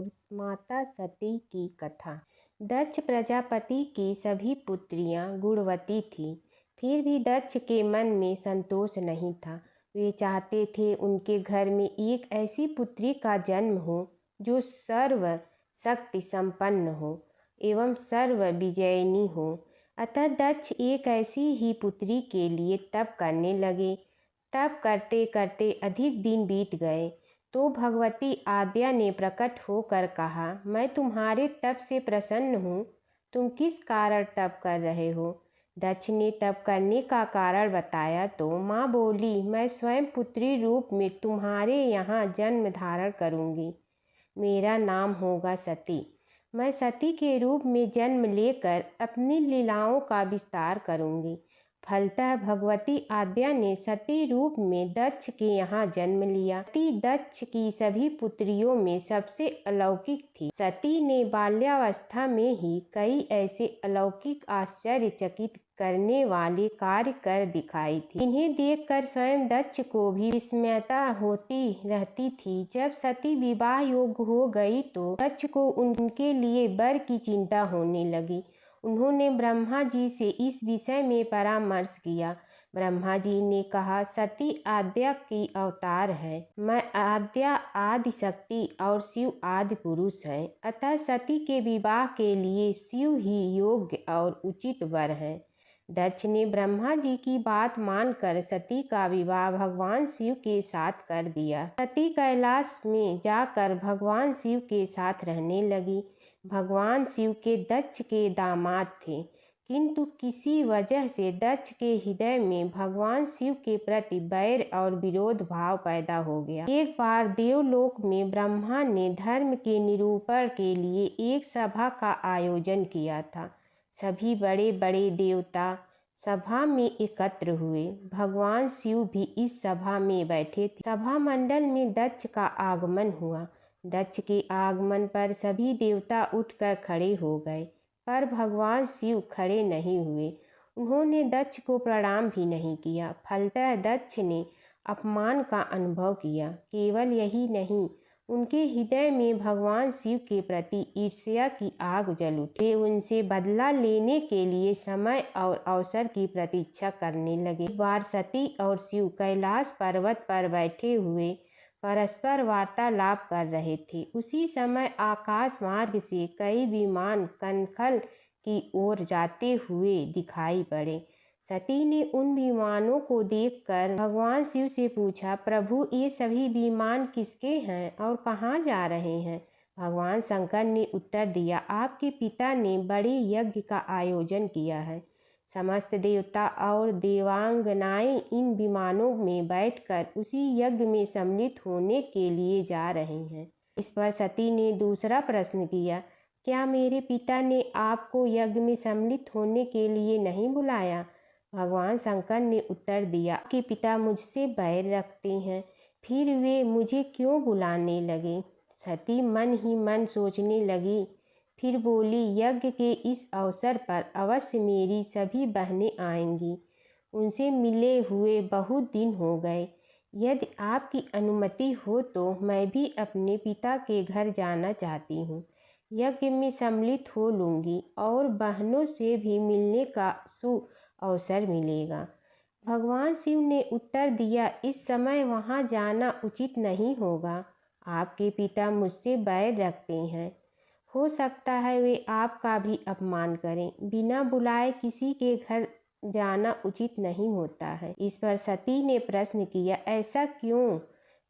और माता सती की कथा। दक्ष प्रजापति की सभी पुत्रियां गुणवती थीं, फिर भी दक्ष के मन में संतोष नहीं था। वे चाहते थे उनके घर में एक ऐसी पुत्री का जन्म हो जो सर्व शक्ति संपन्न हो एवं सर्व विजयिनी हो। अतः दक्ष एक ऐसी ही पुत्री के लिए तप करने लगे। तप करते करते अधिक दिन बीत गए तो भगवती आद्या ने प्रकट होकर कहा, मैं तुम्हारे तप से प्रसन्न हूँ। तुम किस कारण तप कर रहे हो? दक्ष ने तप करने का कारण बताया तो माँ बोली, मैं स्वयं पुत्री रूप में तुम्हारे यहाँ जन्म धारण करूँगी। मेरा नाम होगा सती। मैं सती के रूप में जन्म लेकर अपनी लीलाओं का विस्तार करूँगी। फलतः भगवती आद्या ने सती रूप में दक्ष के यहाँ जन्म लिया। सती दक्ष की सभी पुत्रियों में सबसे अलौकिक थी। सती ने बाल्यावस्था में ही कई ऐसे अलौकिक आश्चर्यचकित करने वाले कार्य कर दिखाई थी, इन्हें देखकर स्वयं दक्ष को भी विस्मयता होती रहती थी। जब सती विवाह योग्य हो गई तो दक्ष को उनके लिए वर की चिंता होने लगी। उन्होंने ब्रह्मा जी से इस विषय में परामर्श किया। ब्रह्मा जी ने कहा, सती आद्या की अवतार है। मैं आद्या आदि शक्ति और शिव आदि पुरुष है। अतः सती के विवाह के लिए शिव ही योग्य और उचित वर है। दक्ष ने ब्रह्मा जी की बात मानकर सती का विवाह भगवान शिव के साथ कर दिया। सती कैलाश में जाकर भगवान शिव के साथ रहने लगी। भगवान शिव के दक्ष के दामाद थे, किंतु किसी वजह से दक्ष के हृदय में भगवान शिव के प्रति बैर और विरोध भाव पैदा हो गया। एक बार देवलोक में ब्रह्मा ने धर्म के निरूपण के लिए एक सभा का आयोजन किया था। सभी बड़े बड़े देवता सभा में एकत्र हुए। भगवान शिव भी इस सभा में बैठे थे। सभा मंडल में दक्ष का आगमन हुआ। दक्ष के आगमन पर सभी देवता उठकर खड़े हो गए, पर भगवान शिव खड़े नहीं हुए। उन्होंने दक्ष को प्रणाम भी नहीं किया। फलतः दक्ष ने अपमान का अनुभव किया। केवल यही नहीं, उनके हृदय में भगवान शिव के प्रति ईर्ष्या की आग जल उठी। वे उनसे बदला लेने के लिए समय और अवसर की प्रतीक्षा करने लगे। एक बार सती और शिव कैलाश पर्वत पर बैठे हुए परस्पर वार्तालाप कर रहे थे। उसी समय आकाश मार्ग से कई विमान कनखल की ओर जाते हुए दिखाई पड़े। सती ने उन विमानों को देखकर भगवान शिव से पूछा, प्रभु ये सभी विमान किसके हैं और कहाँ जा रहे हैं? भगवान शंकर ने उत्तर दिया, आपके पिता ने बड़े यज्ञ का आयोजन किया है। समस्त देवता और देवांगनाएं इन विमानों में बैठकर उसी यज्ञ में सम्मिलित होने के लिए जा रहे हैं। इस पर सती ने दूसरा प्रश्न किया, क्या मेरे पिता ने आपको यज्ञ में सम्मिलित होने के लिए नहीं बुलाया? भगवान शंकर ने उत्तर दिया, आपके पिता मुझसे बैर रखते हैं, फिर वे मुझे क्यों बुलाने लगे? सती मन ही मन सोचने लगी, फिर बोली, यज्ञ के इस अवसर पर अवश्य मेरी सभी बहनें आएंगी। उनसे मिले हुए बहुत दिन हो गए। यदि आपकी अनुमति हो तो मैं भी अपने पिता के घर जाना चाहती हूँ। यज्ञ में सम्मिलित हो लूँगी और बहनों से भी मिलने का अवसर मिलेगा। भगवान शिव ने उत्तर दिया, इस समय वहाँ जाना उचित नहीं होगा। आपके पिता मुझसे बैर रखते हैं। हो सकता है वे आपका भी अपमान करें। बिना बुलाए किसी के घर जाना उचित नहीं होता है। इस पर सती ने प्रश्न किया, ऐसा क्यों?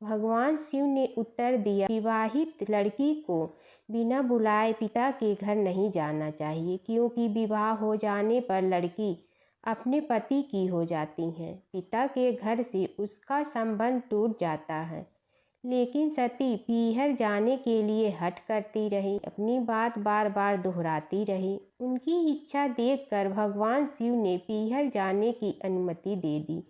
भगवान शिव ने उत्तर दिया, विवाहित लड़की को बिना बुलाए पिता के घर नहीं जाना चाहिए, क्योंकि विवाह हो जाने पर लड़की अपने पति की हो जाती है। पिता के घर से उसका संबंध टूट जाता है। लेकिन सती पीहर जाने के लिए हठ करती रही, अपनी बात बार बार दोहराती रही। उनकी इच्छा देखकर भगवान शिव ने पीहर जाने की अनुमति दे दी।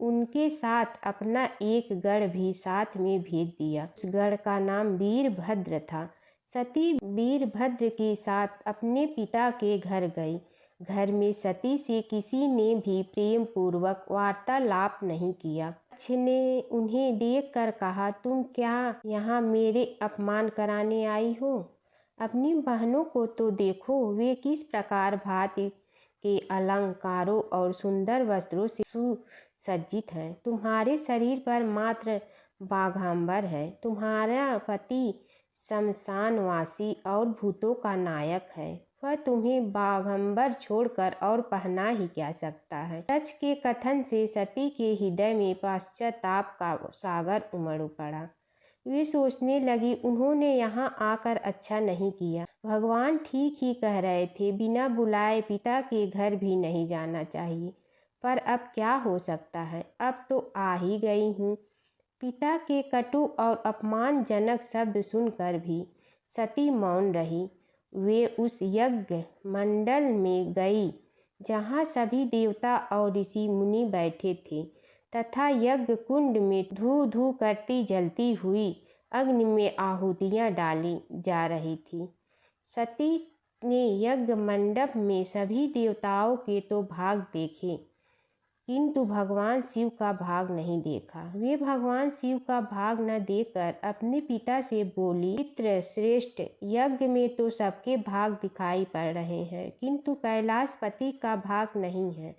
उनके साथ अपना एक गढ़ भी साथ में भेज दिया। उस गढ़ का नाम वीरभद्र था। सती वीरभद्र के साथ अपने पिता के घर गई। घर में सती से किसी ने भी प्रेम पूर्वक वार्तालाप नहीं किया। दक्ष ने उन्हें देखकर कहा, तुम क्या यहाँ मेरे अपमान कराने आई हो? अपनी बहनों को तो देखो, वे किस प्रकार भांति के अलंकारों और सुंदर वस्त्रों से सुसज्जित हैं। तुम्हारे शरीर पर मात्र बाघांबर है। तुम्हारा पति शमशानवासी और भूतों का नायक है। वह तुम्हें बाघंबर छोड़कर और पहना ही क्या सकता है। दक्ष के कथन से सती के हृदय में पश्चाताप का सागर उमड़ पड़ा। वे सोचने लगी, उन्होंने यहाँ आकर अच्छा नहीं किया। भगवान ठीक ही कह रहे थे, बिना बुलाए पिता के घर भी नहीं जाना चाहिए। पर अब क्या हो सकता है, अब तो आ ही गई हूँ। पिता के कटु और अपमानजनक शब्द सुनकर भी सती मौन रही। वे उस यज्ञ मंडल में गई जहाँ सभी देवता और ऋषि मुनि बैठे थे तथा यज्ञ कुंड में धू धू करती जलती हुई अग्नि में आहुतियाँ डाली जा रही थी। सती ने यज्ञ मंडप में सभी देवताओं के तो भाग देखे, किंतु भगवान शिव का भाग नहीं देखा। वे भगवान शिव का भाग न देखकर अपने पिता से बोली, पितृ श्रेष्ठ, यज्ञ में तो सबके भाग दिखाई पड़ रहे हैं, किंतु कैलाशपति का भाग नहीं है।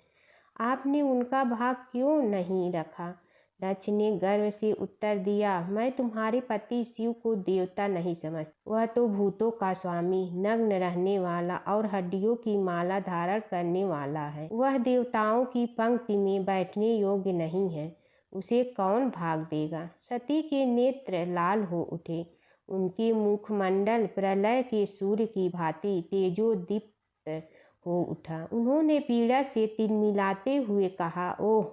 आपने उनका भाग क्यों नहीं रखा? दक्ष ने गर्व से उत्तर दिया, मैं तुम्हारे पति शिव को देवता नहीं समझता। वह तो भूतों का स्वामी, नग्न रहने वाला और हड्डियों की माला धारण करने वाला है। वह देवताओं की पंक्ति में बैठने योग्य नहीं है। उसे कौन भाग देगा? सती के नेत्र लाल हो उठे। उनके मुखमंडल प्रलय के सूर्य की भांति तेजोदीप्त हो उठा। उन्होंने पीड़ा से तिलमिलाते हुए कहा, ओह,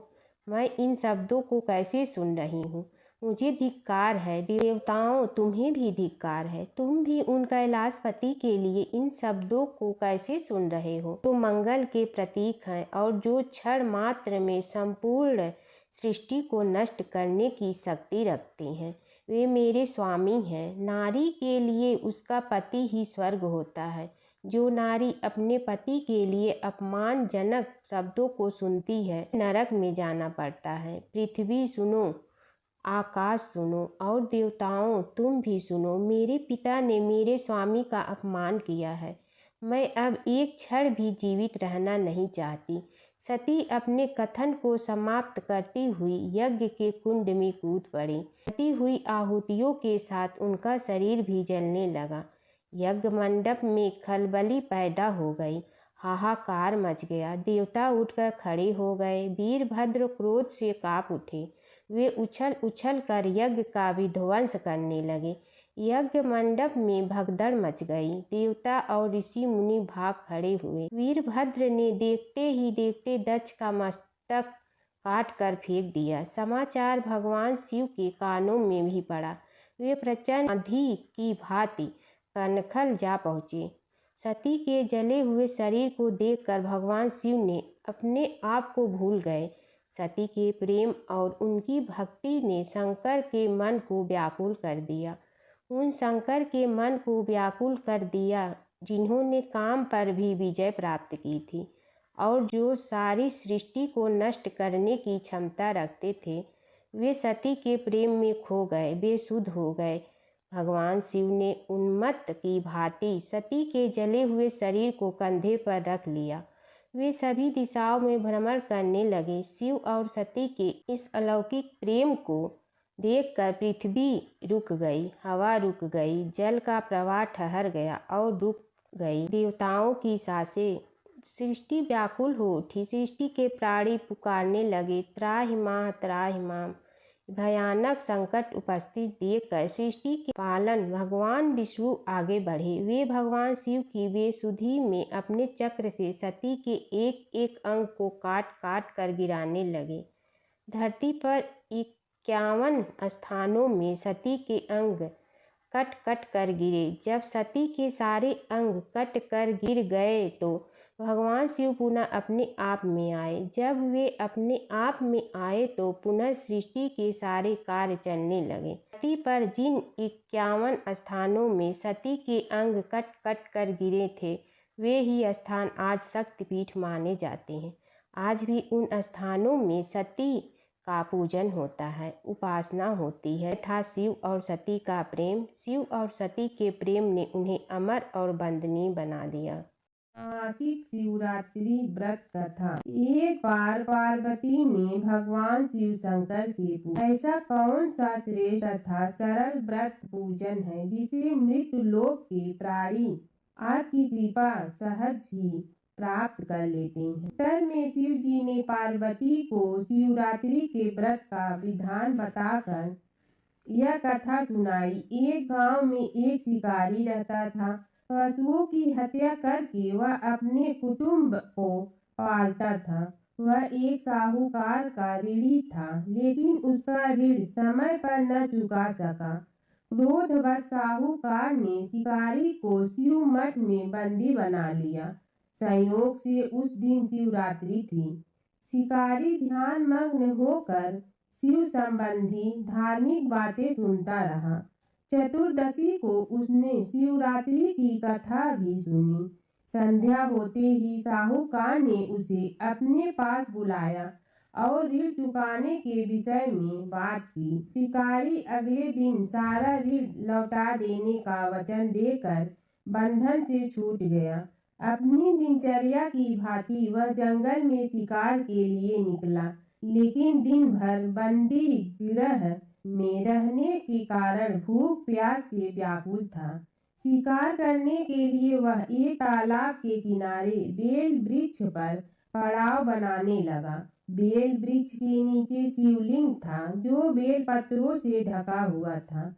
मैं इन शब्दों को कैसे सुन रही हूँ। मुझे धिक्कार है। देवताओं, तुम्हें भी धिक्कार है। तुम भी उन कैलाशपति के लिए इन शब्दों को कैसे सुन रहे हो? तो मंगल के प्रतीक हैं और जो क्षण मात्र में संपूर्ण सृष्टि को नष्ट करने की शक्ति रखते हैं। वे मेरे स्वामी हैं। नारी के लिए उसका पति ही स्वर्ग होता है। जो नारी अपने पति के लिए अपमानजनक शब्दों को सुनती है, नरक में जाना पड़ता है। पृथ्वी सुनो, आकाश सुनो और देवताओं तुम भी सुनो। मेरे पिता ने मेरे स्वामी का अपमान किया है। मैं अब एक क्षण भी जीवित रहना नहीं चाहती। सती अपने कथन को समाप्त करती हुई यज्ञ के कुंड में कूद पड़ी। जलती हुई आहुतियों के साथ उनका शरीर भी जलने लगा। यज्ञ मंडप में खलबली पैदा हो गई। हाहाकार मच गया। देवता उठकर खड़े हो गए। वीरभद्र क्रोध से काँप उठे। वे उछल उछल कर यज्ञ का विध्वंस करने लगे। यज्ञ मंडप में भगदड़ मच गई। देवता और ऋषि मुनि भाग खड़े हुए। वीरभद्र ने देखते ही देखते दक्ष का मस्तक काट कर फेंक दिया। समाचार भगवान शिव के कानों में भी पड़ा। वे प्रचंड आंधी की भांति कनखल जा पहुँचे। सती के जले हुए शरीर को देखकर भगवान शिव ने अपने आप को भूल गए। सती के प्रेम और उनकी भक्ति ने शंकर के मन को व्याकुल कर दिया। उन शंकर के मन को व्याकुल कर दिया जिन्होंने काम पर भी विजय प्राप्त की थी और जो सारी सृष्टि को नष्ट करने की क्षमता रखते थे। वे सती के प्रेम में खो गए, बेसुध हो गए। भगवान शिव ने उन्मत्त की भांति सती के जले हुए शरीर को कंधे पर रख लिया। वे सभी दिशाओं में भ्रमण करने लगे। शिव और सती के इस अलौकिक प्रेम को देखकर पृथ्वी रुक गई, हवा रुक गई, जल का प्रवाह ठहर गया और रुक गई। देवताओं की सांसें, सृष्टि व्याकुल हो उठी। सृष्टि के प्राणी पुकारने लगे, त्राहि मां त्राहि मां। भयानक संकट उपस्थित देखकर सृष्टि के पालन भगवान विष्णु आगे बढ़े। वे भगवान शिव की बेसुधी में अपने चक्र से सती के एक एक अंग को काट काट कर गिराने लगे। धरती पर 51 स्थानों में सती के अंग कट कट कर गिरे। जब सती के सारे अंग कट कर गिर गए तो भगवान शिव पुनः अपने आप में आए। जब वे अपने आप में आए तो पुनः सृष्टि के सारे कार्य चलने लगे। धरती पर जिन 51 स्थानों में सती के अंग कट कट कर गिरे थे, वे ही स्थान आज शक्तिपीठ माने जाते हैं। आज भी उन स्थानों में सती का पूजन होता है, उपासना होती है। था शिव और सती का प्रेम। शिव और सती के प्रेम ने उन्हें अमर और वंदनीय बना दिया। मासिक शिवरात्रि व्रत कथा। एक बार पार्वती ने भगवान शिव शंकर से पूछा, ऐसा कौन सा श्रेष्ठ तथा सरल व्रत पूजन है जिसे मृत्यु लोक के प्राणी आपकी कृपा सहज ही प्राप्त कर लेते हैं। उत्तर में शिव जी ने पार्वती को शिवरात्रि के व्रत का विधान बताकर यह कथा सुनाई। एक गांव में एक शिकारी रहता था। पशुओं की हत्या करके वह अपने कुटुंब को पालता था। वह एक साहूकार का ऋणी था, लेकिन उसका ऋण समय पर न चुका सका। क्रोधवश साहूकार ने शिकारी को शिव मठ में बंदी बना लिया। संयोग से उस दिन शिवरात्रि थी। शिकारी ध्यान मग्न होकर शिव संबंधी धार्मिक बातें सुनता रहा। चतुर्दशी को उसने शिवरात्रि की कथा भी सुनी। संध्या होते ही साहूकार ने उसे अपने पास बुलाया और ऋण चुकाने के विषय में बात की। शिकारी अगले दिन सारा ऋण लौटा देने का वचन देकर बंधन से छूट गया। अपनी दिनचर्या की भांति वह जंगल में शिकार के लिए निकला, लेकिन दिन भर बंदी गृह में रहने के कारण भूख प्यास से व्याकुल था। शिकार करने के लिए वह एक तालाब के किनारे बेल वृक्ष पर पड़ाव बनाने लगा। बेल वृक्ष के नीचे शिवलिंग था, जो बेल पत्रों से ढका हुआ था।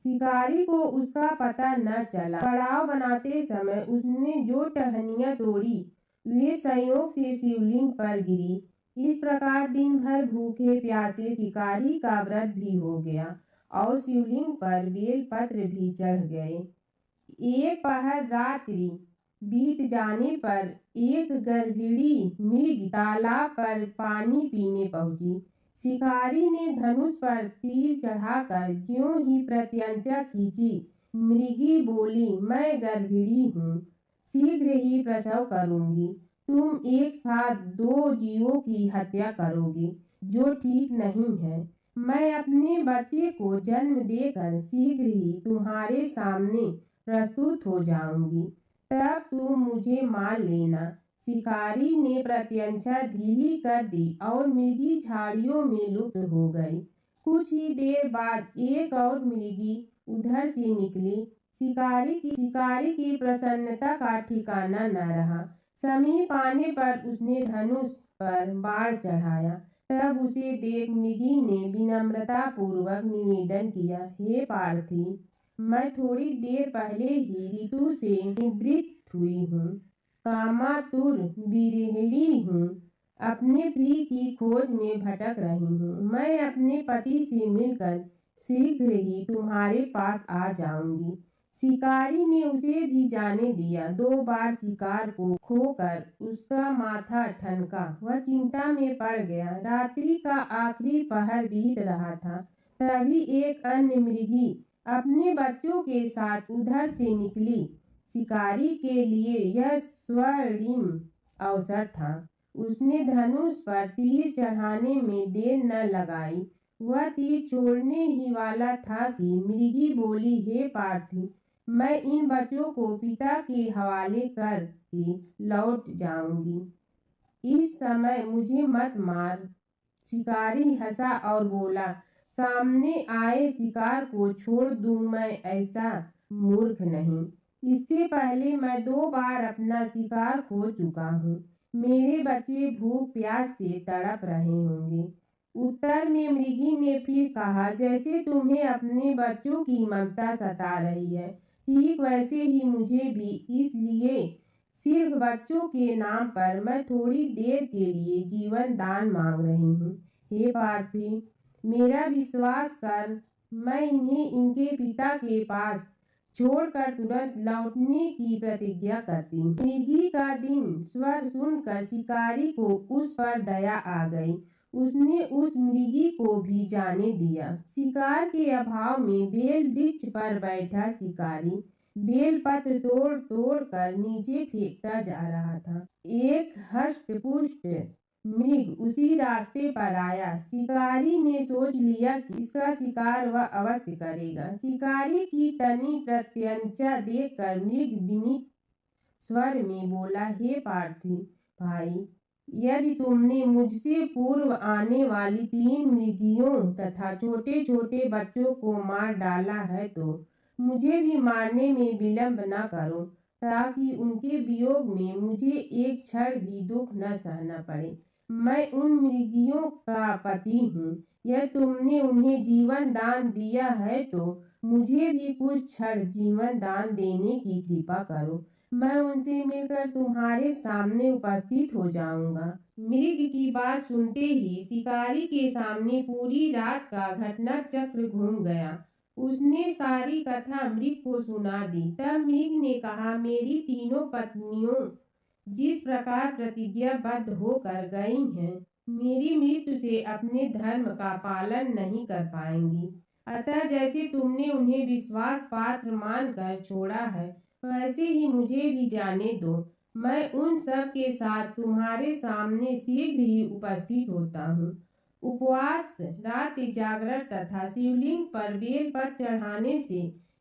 शिकारी को उसका पता न चला। पड़ाव बनाते समय उसने जो टहनियां तोड़ी वे संयोग से शिवलिंग पर गिरी। इस प्रकार दिन भर भूखे प्यासे शिकारी का व्रत भी हो गया और शिवलिंग पर बेल पत्र भी चढ़ गए। एक पहर रात्रि बीत जाने पर एक गर्भिणी मृग तालाब पर पानी पीने पहुंची। शिकारी ने धनुष पर तीर चढ़ाकर ज्यों ही प्रत्यंचा खींची, मृगी बोली, मैं गर्भिणी हूँ, शीघ्र ही प्रसव करूंगी। तुम एक साथ दो जीवों की हत्या करोगे, जो ठीक नहीं है। मैं अपने बच्चे को जन्म देकर शीघ्र ही तुम्हारे सामने प्रस्तुत हो जाऊंगी, तब तुम मुझे मार लेना। शिकारी ने प्रत्यंचा ढीली कर दी और मृगी झाड़ियों में लुप्त हो गई। कुछ ही देर बाद एक और मृगी उधर से निकली। शिकारी की प्रसन्नता का ठिकाना न रहा। समीप आने पर उसने धनुष पर बाण चढ़ाया। तब उसे देख मृगी ने विनम्रता पूर्वक निवेदन किया, हे पार्थी, मैं थोड़ी देर पहले ही ऋतु से निवृत्त हुई हूँ, कामातुर विरहिणी हूँ, अपने प्रिय की खोज में भटक रही हूँ। मैं अपने पति से मिलकर शीघ्र ही तुम्हारे पास आ जाऊंगी। शिकारी ने उसे भी जाने दिया। 2 बार शिकार को खोकर उसका माथा ठनका। वह चिंता में पड़ गया। रात्रि का आखिरी पहर बीत रहा था। तभी एक अन्य मृगी अपने बच्चों के साथ उधर से निकली। शिकारी के लिए यह स्वर्णिम अवसर था। उसने धनुष पर तीर चढ़ाने में देर न लगाई। वह तीर छोड़ने ही वाला था कि मृगी बोली, हे पार्थी, मैं इन बच्चों को पिता के हवाले कर के लौट जाऊंगी। इस समय मुझे मत मार। शिकारी हंसा और बोला, सामने आए शिकार को छोड़ दूं मैं ऐसा मूर्ख नहीं। इससे पहले मैं 2 बार अपना शिकार खो चुका हूँ। मेरे बच्चे भूख प्यास से तड़प रहे होंगे। उत्तर में मृगी ने फिर कहा, जैसे तुम्हें अपने बच्चों की ममता सता रही है, ठीक वैसे ही मुझे भी। इसलिए सिर्फ बच्चों के नाम पर मैं थोड़ी देर के लिए जीवन दान मांग रही हूँ। हे पार्थी, मेरा विश्वास कर, मैं इन्हें इनके पिता के पास छोड़कर तुरंत लौटने की प्रतिज्ञा करती हूँ। मृगी का दिन स्वर सुनकर शिकारी को उस पर दया आ गई। उसने उस मृगी को भी जाने दिया। शिकार के अभाव में बेल वृक्ष पर बैठा शिकारी बेल पत्र तोड़ तोड़ कर नीचे फेंकता जा रहा था। एक हष्ट पुष्ट मृग उसी रास्ते पर आया। शिकारी ने सोच लिया कि इसका शिकार वह अवश्य करेगा। शिकारी की तनी प्रत्यंचा देखकर मृग विनीत स्वर में बोला, हे पार्थी भाई, यदि तुमने मुझसे पूर्व आने वाली 3 मृगियों तथा छोटे छोटे बच्चों को मार डाला है तो मुझे भी मारने में विलंब न करो, ताकि उनके वियोग में मुझे एक क्षण भी दुख न सहना पड़े। मैं उन मृगियों का पति हूँ। यह तुमने उन्हें जीवन दान दिया है तो मुझे भी कुछ क्षण जीवन दान देने की कृपा करो। मैं उनसे मिलकर तुम्हारे सामने उपस्थित हो जाऊंगा। मृग की बात सुनते ही शिकारी के सामने पूरी रात का घटना चक्र घूम गया। उसने सारी कथा मृग को सुना दी। तब मृग ने कहा, मेरी तीनों पत्नियों जिस प्रकार प्रतिज्ञाबद्ध होकर गई हैं, मेरी मृत्यु से अपने धर्म का पालन नहीं कर पाएंगी। अतः जैसे तुमने उन्हें विश्वास पात्र मानकर छोड़ा है, वैसे ही मुझे भी जाने दो। मैं उन सब के साथ तुम्हारे सामने शीघ्र ही उपस्थित होता हूँ। उपवास, रात जागरण तथा शिवलिंग पर बेलपत्र चढ़ाने से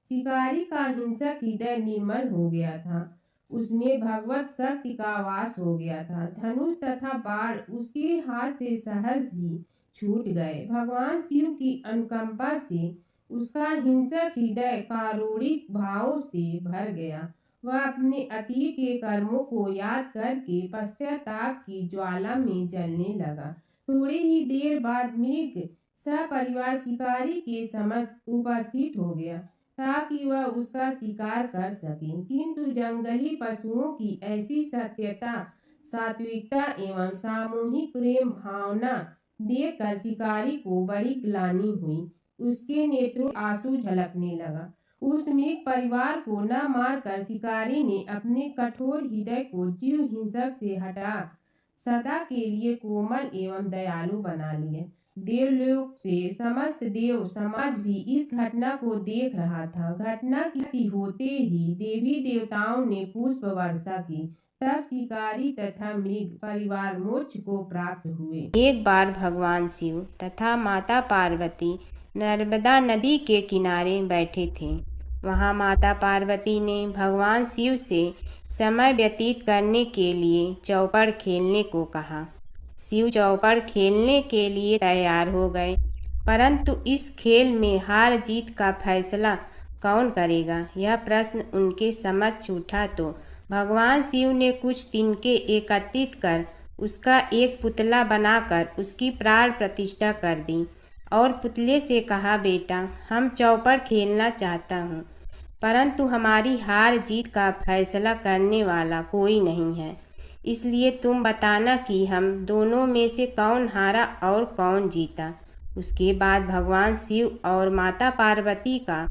शिकारी का हिंसक हृदय निर्मल हो गया था। उसमें भगवत शक्ति का वास हो गया था। धनुष तथा बाण उसके हाथ से सहज ही छूट गए। भगवान शिव की अनुकंपा से उसका हिंसक हृदय कारुणिक भाव से भर गया। वह अपने अतीत के कर्मों को याद करके पश्चाताप की ज्वाला में जलने लगा। थोड़ी ही देर बाद मृग सपरिवार शिकारी के समक्ष उपस्थित हो गया, ताकि वह उसका शिकार कर सके। किंतु जंगली पशुओं की ऐसी सत्यता, सात्विकता एवं सामूहिक प्रेम भावना देखकर शिकारी को बड़ी ग्लानि हुई। उसके नेत्रों आंसू झलकने लगा। उस मृग परिवार को न मारकर शिकारी ने अपने कठोर हृदय को जीव हिंसक से हटा सदा के लिए कोमल एवं दयालु बना लिया। देवलोक से समस्त देव समाज भी इस घटना को देख रहा था। घटना की होते ही देवी देवताओं ने पुष्प वर्षा की। तब शिकारी तथा मृग परिवार मोक्ष को प्राप्त हुए। एक बार भगवान शिव तथा माता पार्वती नर्मदा नदी के किनारे बैठे थे। वहां माता पार्वती ने भगवान शिव से समय व्यतीत करने के लिए चौपड़ खेलने को कहा। शिव चौपड़ खेलने के लिए तैयार हो गए, परंतु इस खेल में हार जीत का फैसला कौन करेगा, यह प्रश्न उनके समक्ष उठा तो भगवान शिव ने कुछ तिनके एकत्रित कर उसका एक पुतला बनाकर उसकी प्राण प्रतिष्ठा कर दी और पुतले से कहा, बेटा, हम चौपड़ खेलना चाहता हूँ, परंतु हमारी हार जीत का फैसला करने वाला कोई नहीं है। इसलिए तुम बताना कि हम दोनों में से कौन हारा और कौन जीता। उसके बाद भगवान शिव और माता पार्वती का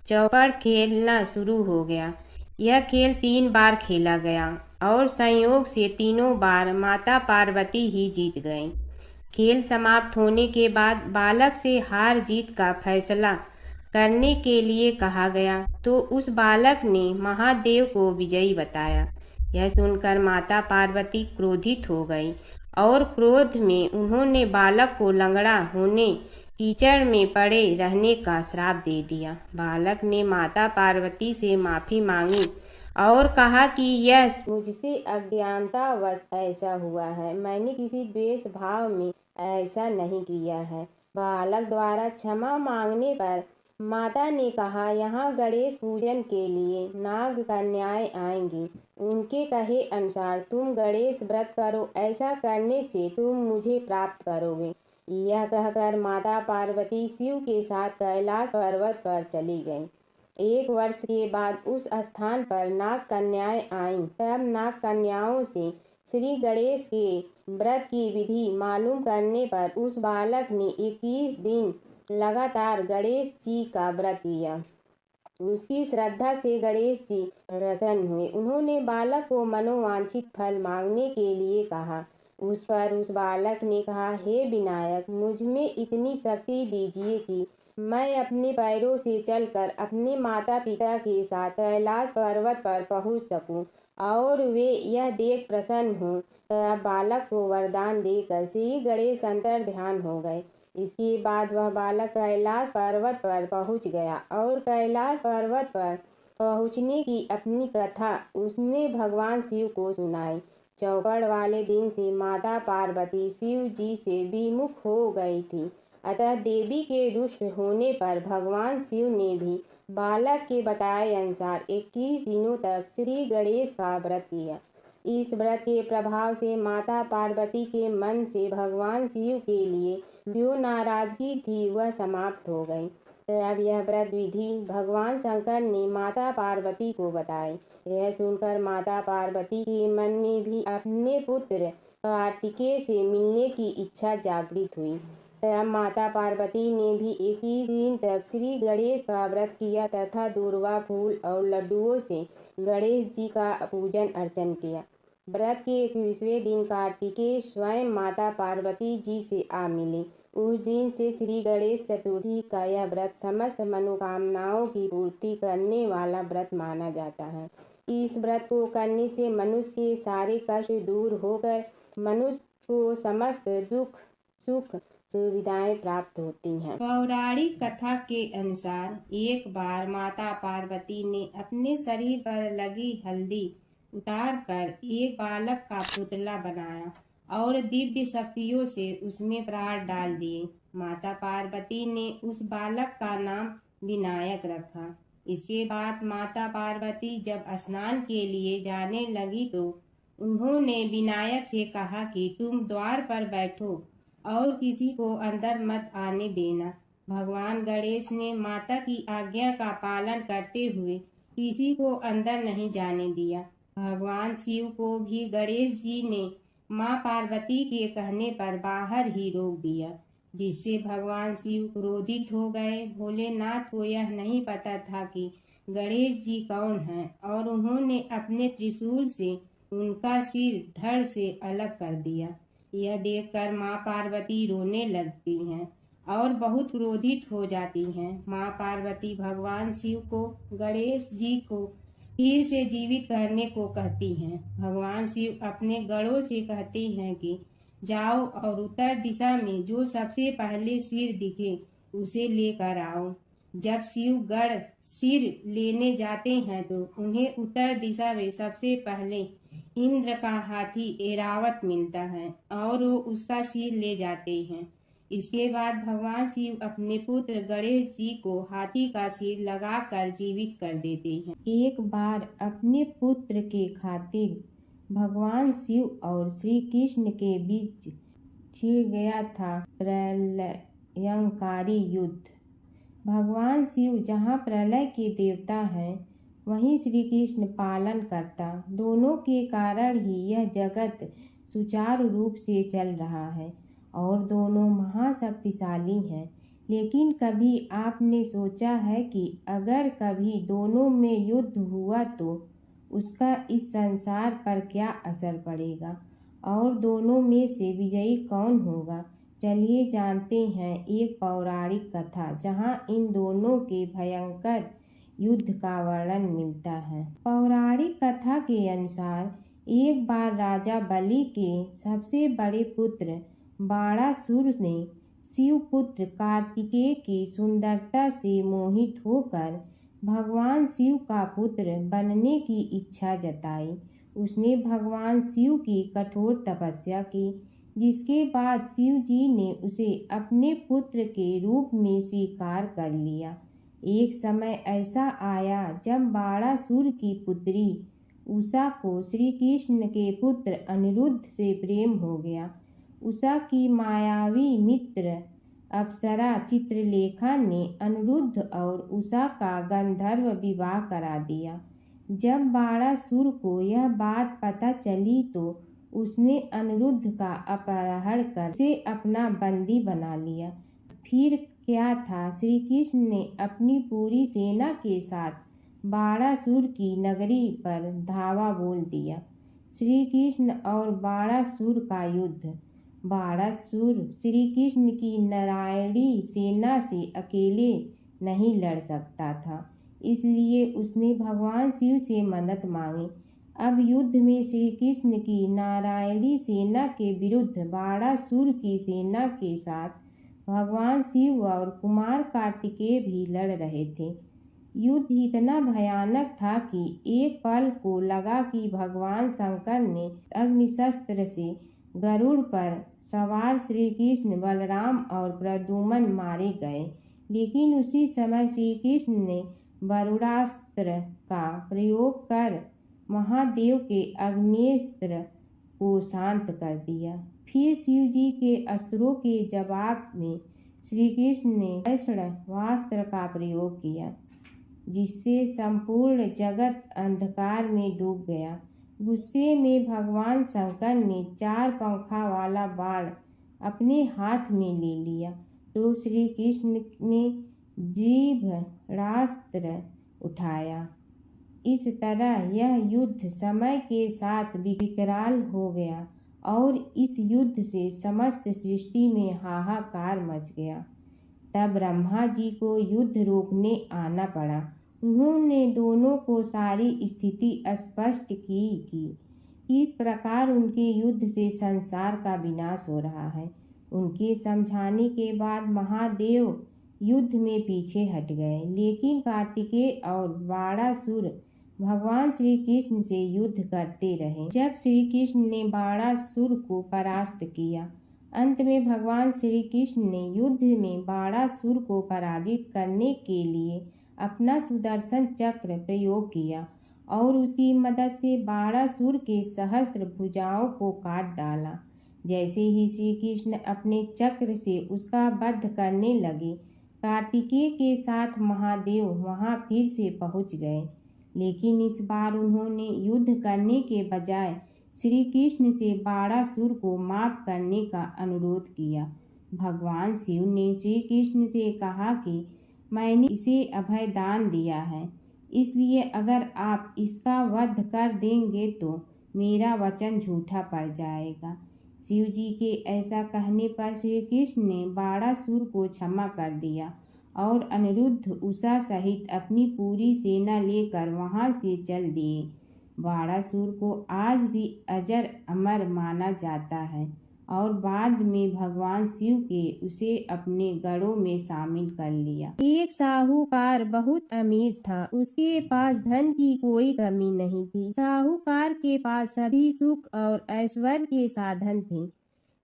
चौपड़ खेलना शुरू हो गया। यह खेल 3 बार खेला गया और संयोग से तीनों बार माता पार्वती ही जीत गईं। खेल समाप्त होने के बाद बालक से हार जीत का फैसला करने के लिए कहा गया तो उस बालक ने महादेव को विजयी बताया। यह सुनकर माता पार्वती क्रोधित हो गई और क्रोध में उन्होंने बालक को लंगड़ा होने, कीचड़ में पड़े रहने का श्राप दे दिया। बालक ने माता पार्वती से माफ़ी मांगी और कहा कि यह मुझसे अज्ञानतावश ऐसा हुआ है, मैंने किसी द्वेष भाव में ऐसा नहीं किया है। बालक द्वारा क्षमा मांगने पर माता ने कहा, यहाँ गणेश पूजन के लिए नाग कन्याएं आएंगी। उनके कहे अनुसार तुम गणेश व्रत करो, ऐसा करने से तुम मुझे प्राप्त करोगे। यह कहकर माता पार्वती शिव के साथ कैलाश पर्वत पर चली गईं। 1 वर्ष के बाद उस स्थान पर नाग कन्याएं आईं। तब नाग कन्याओं से श्री गणेश के व्रत की विधि मालूम करने पर उस बालक ने 21 दिन लगातार गणेश जी का व्रत किया। उसकी श्रद्धा से गणेश जी प्रसन्न हुए। उन्होंने बालक को मनोवांछित फल मांगने के लिए कहा। उस पर उस बालक ने कहा, हे विनायक, मुझ में इतनी शक्ति दीजिए कि मैं अपने पैरों से चलकर अपने माता पिता के साथ कैलाश पर्वत पर पहुंच सकूं और वे यह देख प्रसन्न हों। तब बालक को वरदान देकर श्री गणेश अंतर ध्यान हो गए। इसके बाद वह बालक कैलाश पर्वत पर पहुंच गया और कैलाश पर्वत पर पहुंचने की अपनी कथा उसने भगवान शिव को सुनाई। चौपड़ वाले दिन से माता पार्वती शिव जी से विमुख हो गई थी, अतः देवी के रुष्ट होने पर भगवान शिव ने भी बालक के बताए अनुसार 21 दिनों तक श्री गणेश का व्रत किया। इस व्रत के प्रभाव से माता पार्वती के मन से भगवान शिव के लिए जो नाराजगी थी वह समाप्त हो गई। तब यह व्रत विधि भगवान शंकर ने माता पार्वती को बताई। यह सुनकर माता पार्वती के मन में भी अपने पुत्र कार्तिकेय से मिलने की इच्छा जागृत हुई। तब माता पार्वती ने भी 21 दिन तक श्री गणेश का व्रत किया तथा दूर्वा फूल और लड्डुओं से गणेश जी का पूजन अर्चन किया। व्रत के 21वें दिन कार्तिकेय स्वयं माता पार्वती जी से आ मिले। उस दिन से श्री गणेश चतुर्थी का यह व्रत समस्त मनोकामनाओं की पूर्ति करने वाला व्रत माना जाता है। इस व्रत को करने से मनुष्य के सारे कष्ट दूर होकर मनुष्य को समस्त दुख सुख सुविधाएं प्राप्त होती हैं। पौराणिक कथा के अनुसार एक बार माता पार्वती ने अपने शरीर पर लगी हल्दी उतार कर एक बालक का पुतला बनाया और दिव्य शक्तियों से उसमें प्राण डाल दिए। माता पार्वती ने उस बालक का नाम विनायक रखा। इसके बाद माता पार्वती जब स्नान के लिए जाने लगी तो उन्होंने विनायक से कहा कि तुम द्वार पर बैठो और किसी को अंदर मत आने देना। भगवान गणेश ने माता की आज्ञा का पालन करते हुए किसी को अंदर नहीं जाने दिया। भगवान शिव को भी गणेश जी ने माँ पार्वती के कहने पर बाहर ही रोक दिया, जिससे भगवान शिव क्रोधित हो गए। भोलेनाथ को यह नहीं पता था कि गणेश जी कौन हैं और उन्होंने अपने त्रिशूल से उनका सिर धड़ से अलग कर दिया। यह देखकर माँ पार्वती रोने लगती हैं और बहुत क्रोधित हो जाती हैं। माँ पार्वती भगवान शिव को गणेश जी को फिर से जीवित करने को कहती हैं। भगवान शिव अपने गणों से कहते हैं कि जाओ और उत्तर दिशा में जो सबसे पहले सिर दिखे उसे लेकर आओ। जब शिव गण सिर लेने जाते हैं तो उन्हें उत्तर दिशा में सबसे पहले इंद्र का हाथी ऐरावत मिलता है और वो उसका सिर ले जाते हैं। इसके बाद भगवान शिव अपने पुत्र गणेश जी को हाथी का सिर लगाकर जीवित कर देते हैं। एक बार अपने पुत्र के खातिर भगवान शिव और श्री कृष्ण के बीच छिड़ गया था प्रलयंकारी युद्ध। भगवान शिव जहाँ प्रलय के देवता हैं वहीं श्री कृष्ण पालन करता। दोनों के कारण ही यह जगत सुचारू रूप से चल रहा है और दोनों महाशक्तिशाली हैं। लेकिन कभी आपने सोचा है कि अगर कभी दोनों में युद्ध हुआ तो उसका इस संसार पर क्या असर पड़ेगा और दोनों में से विजयी कौन होगा? चलिए जानते हैं एक पौराणिक कथा जहां इन दोनों के भयंकर युद्ध का वर्णन मिलता है। पौराणिक कथा के अनुसार एक बार राजा बलि के सबसे बड़े पुत्र बाणासुर ने शिवपुत्र कार्तिकेय की सुंदरता से मोहित होकर भगवान शिव का पुत्र बनने की इच्छा जताई। उसने भगवान शिव की कठोर तपस्या की, जिसके बाद शिव जी ने उसे अपने पुत्र के रूप में स्वीकार कर लिया। एक समय ऐसा आया जब बाणासुर की पुत्री उषा को श्री कृष्ण के पुत्र अनिरुद्ध से प्रेम हो गया। उषा की मायावी मित्र अप्सरा चित्रलेखा ने अनिरुद्ध और उषा का गंधर्व विवाह करा दिया। जब बाणासुर को यह बात पता चली तो उसने अनिरुद्ध का अपहरण कर उसे अपना बंदी बना लिया। फिर क्या था, श्री कृष्ण ने अपनी पूरी सेना के साथ बाणासुर की नगरी पर धावा बोल दिया। श्री कृष्ण और बाणासुर का युद्ध। बाणासुर श्री कृष्ण की नारायणी सेना से अकेले नहीं लड़ सकता था, इसलिए उसने भगवान शिव से मदद मांगी। अब युद्ध में श्री कृष्ण की नारायणी सेना के विरुद्ध बाणासुर की सेना के साथ भगवान शिव और कुमार कार्तिकेय भी लड़ रहे थे। युद्ध इतना भयानक था कि एक पल को लगा कि भगवान शंकर ने अग्निशस्त्र से गरुड़ पर सवार श्री कृष्ण, बलराम और प्रद्युम्न मारे गए, लेकिन उसी समय श्री कृष्ण ने वरुणास्त्र का प्रयोग कर महादेव के अग्नेस्त्र को शांत कर दिया। फिर शिव जी के अस्त्रों के जवाब में श्री कृष्ण ने वैष्णवास्त्र का प्रयोग किया, जिससे संपूर्ण जगत अंधकार में डूब गया। गुस्से में भगवान शंकर ने 4 पंखा वाला बाण अपने हाथ में ले लिया, तो श्री कृष्ण ने जीभरास्त्र उठाया। इस तरह यह युद्ध समय के साथ विकराल हो गया और इस युद्ध से समस्त सृष्टि में हाहाकार मच गया। तब ब्रह्मा जी को युद्ध रोकने आना पड़ा। उन्होंने दोनों को सारी स्थिति स्पष्ट की कि किस प्रकार उनके युद्ध से संसार का विनाश हो रहा है। उनके समझाने के बाद महादेव युद्ध में पीछे हट गए, लेकिन कार्तिकेय और बाणासुर भगवान श्री कृष्ण से युद्ध करते रहे। जब श्री कृष्ण ने बाणासुर को परास्त किया, अंत में भगवान श्री कृष्ण ने युद्ध में बाणासुर को पराजित करने के लिए अपना सुदर्शन चक्र प्रयोग किया और उसकी मदद से बाणासुर के सहस्त्र भुजाओं को काट डाला। जैसे ही श्री कृष्ण अपने चक्र से उसका वध करने लगे, कार्तिकेय के साथ महादेव वहां फिर से पहुंच गए, लेकिन इस बार उन्होंने युद्ध करने के बजाय श्री कृष्ण से बाणासुर को माफ करने का अनुरोध किया। भगवान शिव ने श्री कृष्ण से कहा कि मैंने इसे अभय दान दिया है, इसलिए अगर आप इसका वध कर देंगे तो मेरा वचन झूठा पड़ जाएगा। शिव जी के ऐसा कहने पर श्री कृष्ण ने बाणासुर को क्षमा कर दिया और अनिरुद्ध, उषा सहित अपनी पूरी सेना लेकर वहां से चल दिए। बाणासुर को आज भी अजर अमर माना जाता है और बाद में भगवान शिव के उसे अपने गढ़ों में शामिल कर लिया। एक साहूकार बहुत अमीर था, उसके पास धन की कोई कमी नहीं थी। साहूकार के पास सभी सुख और ऐश्वर्य के साधन थे,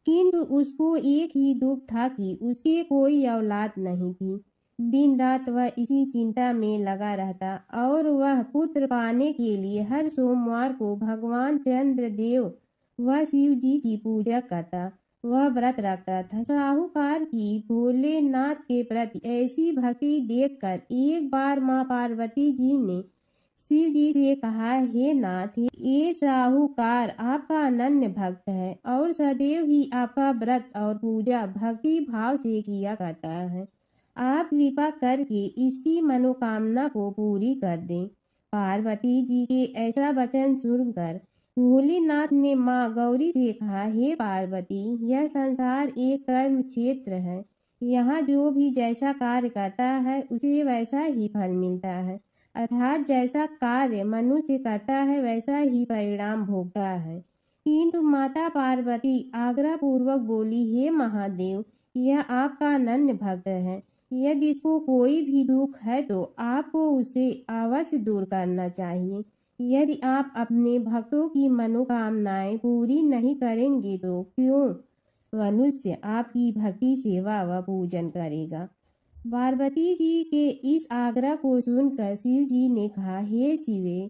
किंतु उसको एक ही दुख था कि उसकी कोई औलाद नहीं थी। दिन रात वह इसी चिंता में लगा रहता और वह पुत्र पाने के लिए हर सोमवार को भगवान चंद्रदेव वह शिव जी की पूजा करता, वह व्रत रखता था। साहूकार की भोलेनाथ के प्रति ऐसी भक्ति देखकर एक बार माँ पार्वती जी ने शिव जी से कहा, हे नाथ, ये साहूकार आपका अनन्य भक्त है और सदैव ही आपका व्रत और पूजा भक्ति भाव से किया करता है। आप कृपा करके इसकी मनोकामना को पूरी कर दें। पार्वती जी के ऐसा वचन सुनकर भोलेनाथ ने माँ गौरी से कहा, हे पार्वती, यह संसार एक कर्म क्षेत्र है। यहाँ जो भी जैसा कार्य करता है उसे वैसा ही फल मिलता है, अर्थात जैसा कार्य मनुष्य करता है वैसा ही परिणाम भोगता है। किंतु माता पार्वती आग्रह पूर्वक बोली, हे महादेव, यह आपका अनन्य भक्त है। यदि इसको कोई भी दुख है तो आपको उसे अवश्य दूर करना चाहिए। यदि आप अपने भक्तों की मनोकामनाएं पूरी नहीं करेंगे तो क्यों मनुष्य आपकी भक्ति, सेवा व पूजन करेगा। पार्वती जी के इस आग्रह को सुनकर शिव जी ने कहा, हे शिवे,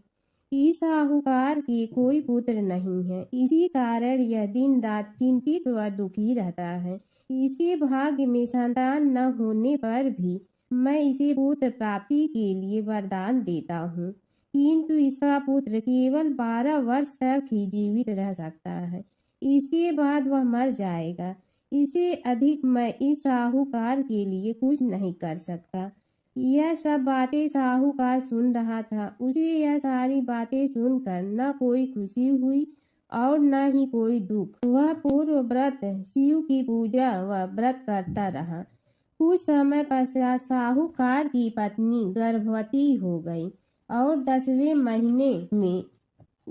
इस साहूकार के कोई पुत्र नहीं है, इसी कारण यह दिन रात चिंतित व दुखी रहता है। इसके भाग्य में संतान न होने पर भी मैं इसे पुत्र प्राप्ति के लिए वरदान देता हूँ, किंतु इसका पुत्र केवल 12 वर्ष तक ही जीवित रह सकता है, इसके बाद वह मर जाएगा। इससे अधिक मैं इस साहूकार के लिए कुछ नहीं कर सकता। यह सब बातें साहूकार सुन रहा था। उसे यह सारी बातें सुनकर न कोई खुशी हुई और न ही कोई दुख। वह पूर्व व्रत शिव की पूजा व व्रत करता रहा। कुछ समय पश्चात साहूकार की पत्नी गर्भवती हो गई और 10वें महीने में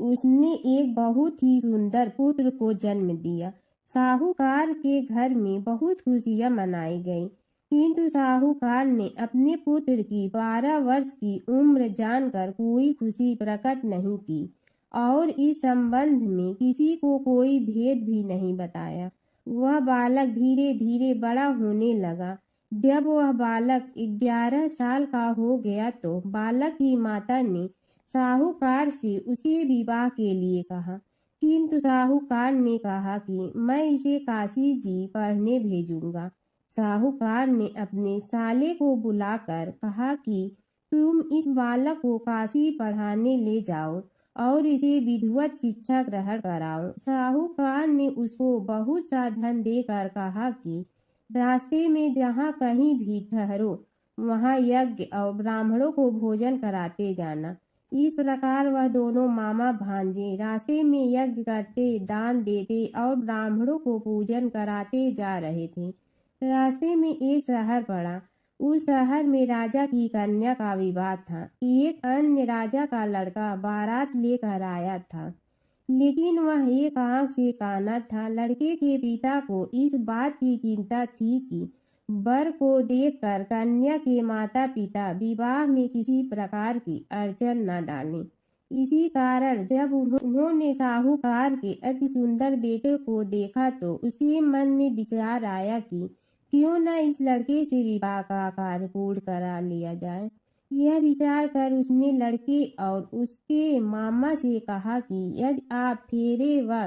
उसने एक बहुत ही सुंदर पुत्र को जन्म दिया। साहूकार के घर में बहुत खुशियां मनाई गई, किंतु साहूकार ने अपने पुत्र की 12 वर्ष की उम्र जानकर कोई खुशी प्रकट नहीं की और इस संबंध में किसी को कोई भेद भी नहीं बताया। वह बालक धीरे धीरे बड़ा होने लगा। जब वह बालक 11 साल का हो गया तो बालक की माता ने साहूकार से उसके विवाह के लिए कहा, किंतु साहूकार ने कहा कि मैं इसे काशी जी पढ़ने भेजूंगा। साहूकार ने अपने साले को बुलाकर कहा कि तुम इस बालक को काशी पढ़ाने ले जाओ और इसे विधिवत शिक्षा ग्रहण कराओ। साहूकार ने उसको बहुत सा धन देकर कहा कि रास्ते में जहाँ कहीं भी ठहरो वहाँ यज्ञ और ब्राह्मणों को भोजन कराते जाना। इस प्रकार वह दोनों मामा भांजे रास्ते में यज्ञ करते, दान देते और ब्राह्मणों को पूजन कराते जा रहे थे। रास्ते में एक शहर पड़ा। उस शहर में राजा की कन्या का विवाह था। एक अन्य राजा का लड़का बारात लेकर आया था, लेकिन वह एक आंख से काना था। लड़के के पिता को इस बात की चिंता थी कि वर को देखकर कन्या के माता पिता विवाह में किसी प्रकार की अड़चन न डालें। इसी कारण जब उन्होंने साहूकार के अति सुंदर बेटे को देखा तो उसके मन में विचार आया कि क्यों न इस लड़के से विवाह का कार्य पूर्ण करा लिया जाए। यह विचार कर उसने लड़के और उसके मामा से कहा कि यदि आप फेरे व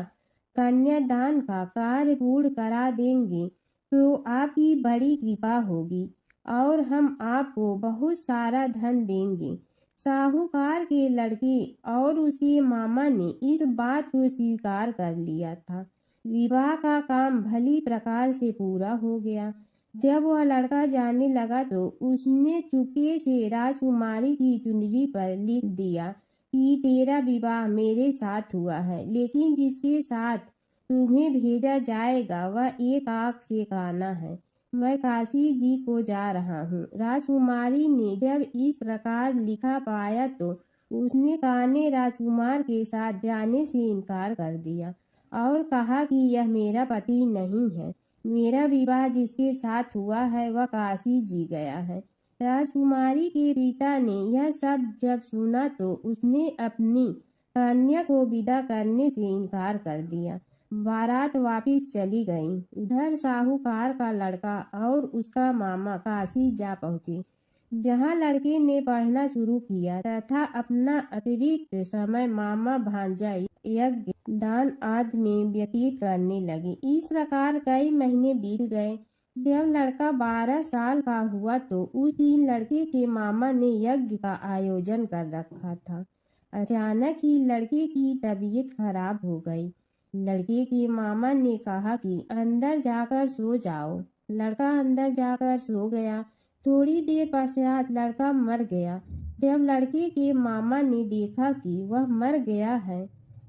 कन्यादान का कार्य पूर्ण करा देंगे तो आपकी बड़ी कृपा होगी और हम आपको बहुत सारा धन देंगे। साहूकार के लड़के और उसके मामा ने इस बात को स्वीकार कर लिया था। विवाह का काम भली प्रकार से पूरा हो गया। जब वह लड़का जाने लगा तो उसने चुपके से राजकुमारी की चुनरी पर लिख दिया कि तेरा विवाह मेरे साथ हुआ है, लेकिन जिसके साथ तुम्हें भेजा जाएगा वह एक आंख से काना है। मैं काशी जी को जा रहा हूँ। राजकुमारी ने जब इस प्रकार लिखा पाया तो उसने काने राजकुमार के साथ जाने से इनकार कर दिया और कहा कि यह मेरा पति नहीं है। मेरा विवाह जिसके साथ हुआ है वह काशी जी गया है। राजकुमारी के पिता ने यह सब जब सुना तो उसने अपनी कन्या को विदा करने से इनकार कर दिया। बारात वापिस चली गई। उधर साहूकार का लड़का और उसका मामा काशी जा पहुंचे, जहां लड़के ने पढ़ना शुरू किया तथा अपना अतिरिक्त समय मामा भांजा यज्ञ दान आदि में व्यतीत करने लगे। इस प्रकार कई महीने बीत गए। जब लड़का 12 साल का हुआ तो उस दिन लड़के के मामा ने यज्ञ का आयोजन कर रखा था। अचानक ही लड़के की तबीयत खराब हो गई। लड़के के मामा ने कहा कि अंदर जाकर सो जाओ। लड़का अंदर जाकर सो गया। थोड़ी देर पश्चात लड़का मर गया। जब लड़के के मामा ने देखा कि वह मर गया है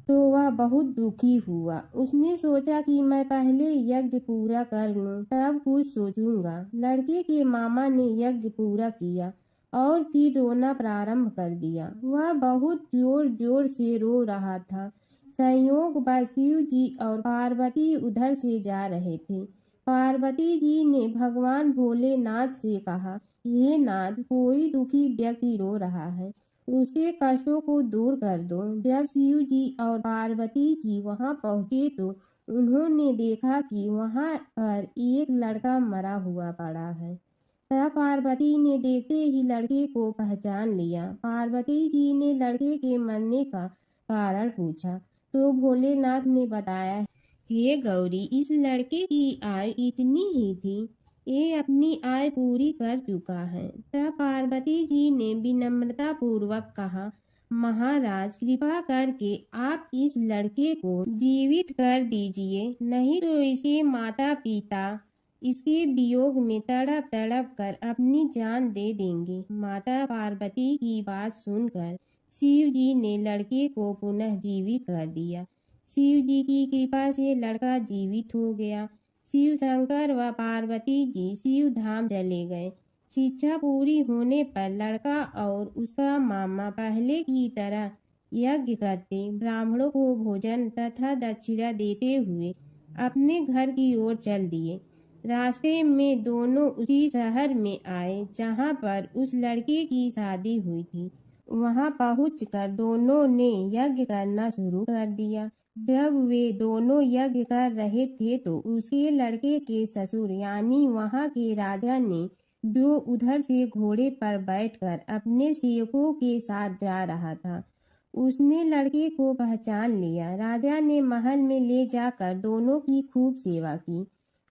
तो वह बहुत दुखी हुआ। उसने सोचा कि मैं पहले यज्ञ पूरा कर लूं, तब कुछ सोचूंगा। लड़के के मामा ने यज्ञ पूरा किया और फिर रोना प्रारंभ कर दिया। वह बहुत जोर जोर से रो रहा था। संयोग बस शिव जी और पार्वती उधर से जा रहे थे। पार्वती जी ने भगवान भोलेनाथ से कहा, हे नाथ, कोई दुखी व्यक्ति रो रहा है, उसके कष्टों को दूर कर दो। जब शिव जी और पार्वती जी वहां पहुंचे तो उन्होंने देखा कि वहां पर एक लड़का मरा हुआ पड़ा है। तब पार्वती ने देखते ही लड़के को पहचान लिया। पार्वती जी ने लड़के के मरने का कारण पूछा तो भोलेनाथ ने बताया, हे गौरी, इस लड़के की आयु इतनी ही थी, ये अपनी आय पूरी कर चुका है। तब पार्वती जी ने विनम्रता पूर्वक कहा, महाराज, कृपा करके आप इस लड़के को जीवित कर दीजिए, नहीं तो इसके माता पिता इसके वियोग में तड़प तड़प कर अपनी जान दे देंगे। माता पार्वती की बात सुनकर शिव जी ने लड़के को पुनः जीवित कर दिया। शिव जी की कृपा से लड़का जीवित हो गया। शिव शंकर व पार्वती जी शिव धाम चले गए। शिक्षा पूरी होने पर लड़का और उसका मामा पहले की तरह यज्ञ करते, ब्राह्मणों को भोजन तथा दक्षिणा देते हुए अपने घर की ओर चल दिए। रास्ते में दोनों उसी शहर में आए जहाँ पर उस लड़के की शादी हुई थी। वहाँ पहुंचकर दोनों ने यज्ञ करना शुरू कर दिया। जब वे दोनों यज्ञ कर रहे थे तो उसके लड़के के ससुर यानी वहाँ के राजा ने, जो उधर से घोड़े पर बैठकर अपने सेवकों के साथ जा रहा था, उसने लड़के को पहचान लिया। राजा ने महल में ले जाकर दोनों की खूब सेवा की।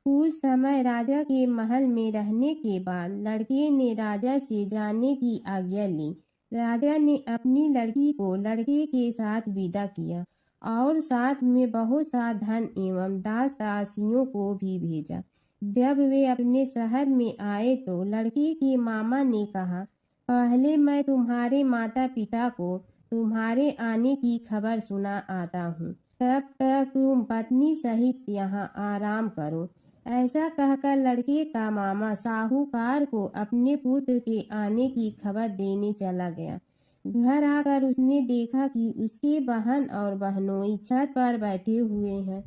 कुछ समय राजा के महल में रहने के बाद लड़के ने राजा से जाने की आज्ञा ली। राजा ने अपनी लड़की को लड़के के साथ विदा किया और साथ में बहुत सा धन एवं दास दासियों को भी भेजा। जब वे अपने शहर में आए तो लड़के के मामा ने कहा, पहले मैं तुम्हारे माता पिता को तुम्हारे आने की खबर सुना आता हूँ, तब तक तुम पत्नी सहित यहाँ आराम करो। ऐसा कहकर लड़के का मामा साहूकार को अपने पुत्र के आने की खबर देने चला गया। घर आकर उसने देखा कि उसके बहन और बहनोई छत पर बैठे हुए हैं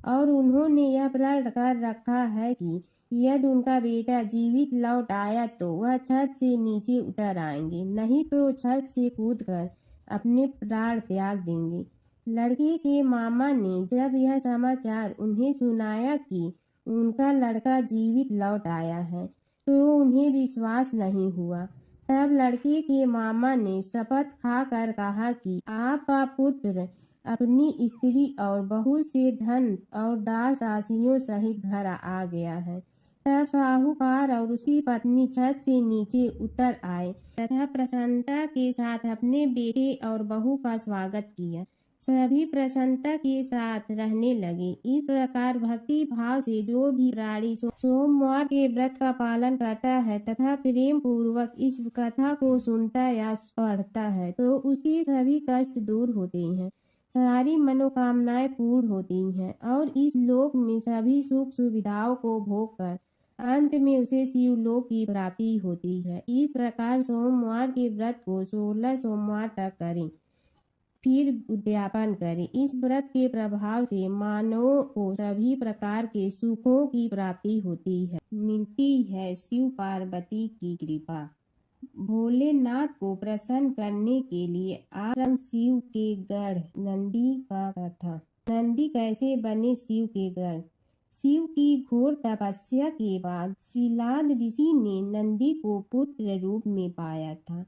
और उन्होंने यह प्रण कर रखा है कि यदि उनका बेटा जीवित लौट आया तो वह छत से नीचे उतर आएंगे, नहीं तो छत से कूदकर अपने प्राण त्याग देंगे। लड़के के मामा ने जब यह समाचार उन्हें सुनाया कि उनका लड़का जीवित लौट आया है तो उन्हें विश्वास नहीं हुआ। तब लड़के के मामा ने शपथ खाकर कहा कि आपका पुत्र अपनी स्त्री और बहुत से धन और दास दासियों सहित घर आ गया है। तब साहूकार और उसकी पत्नी छत से नीचे उतर आए तथा प्रसन्नता के साथ अपने बेटे और बहू का स्वागत किया। सभी प्रसन्नता के साथ रहने लगे। इस प्रकार भक्ति भाव से जो भी प्राणी सोमवार के व्रत का पालन करता है तथा प्रेम पूर्वक इस कथा को सुनता या पढ़ता है तो उसके सभी कष्ट दूर होते हैं, सारी मनोकामनाएं पूर्ण होती हैं और इस लोक में सभी सुख सुविधाओं को भोग कर अंत में उसे शिवलोक की प्राप्ति होती है। इस प्रकार सोमवार के व्रत को 16 सोमवार तक करें, फिर उद्यापन करें। इस व्रत के प्रभाव से मानवों को सभी प्रकार के सुखों की प्राप्ति होती है, मिलती है शिव पार्वती की कृपा। भोलेनाथ को प्रसन्न करने के लिए आरंभ शिव के गढ़ नंदी का कथा। नंदी कैसे बने शिव के गढ़। शिव की घोर तपस्या के बाद शिलाद ऋषि ने नंदी को पुत्र रूप में पाया था।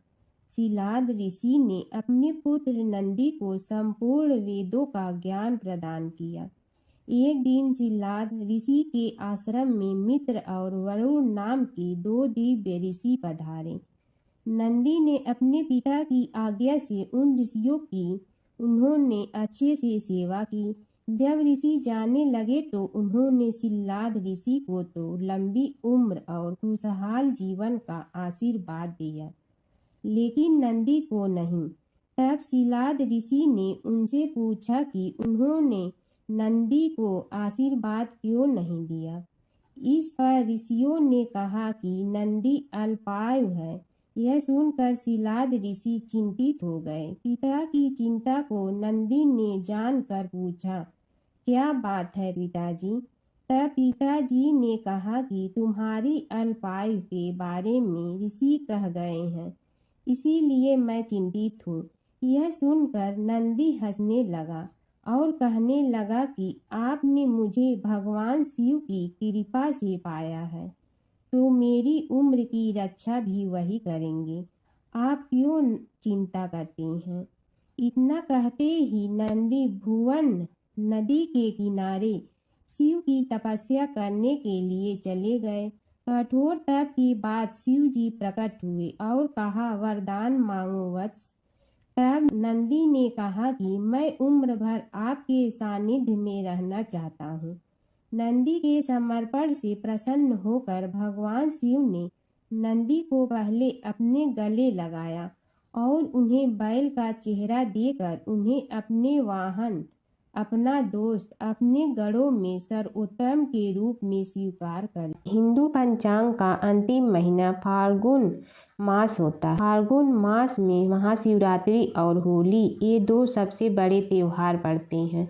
शिलाद ऋषि ने अपने पुत्र नंदी को संपूर्ण वेदों का ज्ञान प्रदान किया। एक दिन शिलाद ऋषि के आश्रम में मित्र और वरुण नाम के 2 दिव्य ऋषि पधारे। नंदी ने अपने पिता की आज्ञा से उन ऋषियों की उन्होंने अच्छे से सेवा की। जब ऋषि जाने लगे तो उन्होंने शिलाद ऋषि को तो लंबी उम्र और खुशहाल जीवन का आशीर्वाद दिया, लेकिन नंदी को नहीं। तब शिलाद ऋषि ने उनसे पूछा कि उन्होंने नंदी को आशीर्वाद क्यों नहीं दिया। इस पर ऋषियों ने कहा कि नंदी अल्पायु है। यह सुनकर शिलाद ऋषि चिंतित हो गए। पिता की चिंता को नंदी ने जानकर पूछा, क्या बात है पिताजी। तब पिताजी ने कहा कि तुम्हारी अल्पायु के बारे में ऋषि कह गए हैं, इसीलिए मैं चिंतित हूँ। यह सुनकर नंदी हंसने लगा और कहने लगा कि आपने मुझे भगवान शिव की कृपा से पाया है तो मेरी उम्र की रक्षा भी वही करेंगे, आप क्यों चिंता करते हैं। इतना कहते ही नंदी भुवन नदी के किनारे शिव की तपस्या करने के लिए चले गए। कठोर तप के बाद शिव जी प्रकट हुए और कहा, वरदान मांगो वत्स। तब नंदी ने कहा कि मैं उम्र भर आपके सानिध्य में रहना चाहता हूँ। नंदी के समर्पण से प्रसन्न होकर भगवान शिव ने नंदी को पहले अपने गले लगाया और उन्हें बैल का चेहरा देकर उन्हें अपने वाहन अपना दोस्त अपने गढ़ों में सर्वोत्तम के रूप में स्वीकार कर। हिंदू पंचांग का अंतिम महीना फाल्गुन मास होता है। फाल्गुन मास में महाशिवरात्रि और होली ये दो सबसे बड़े त्योहार पड़ते हैं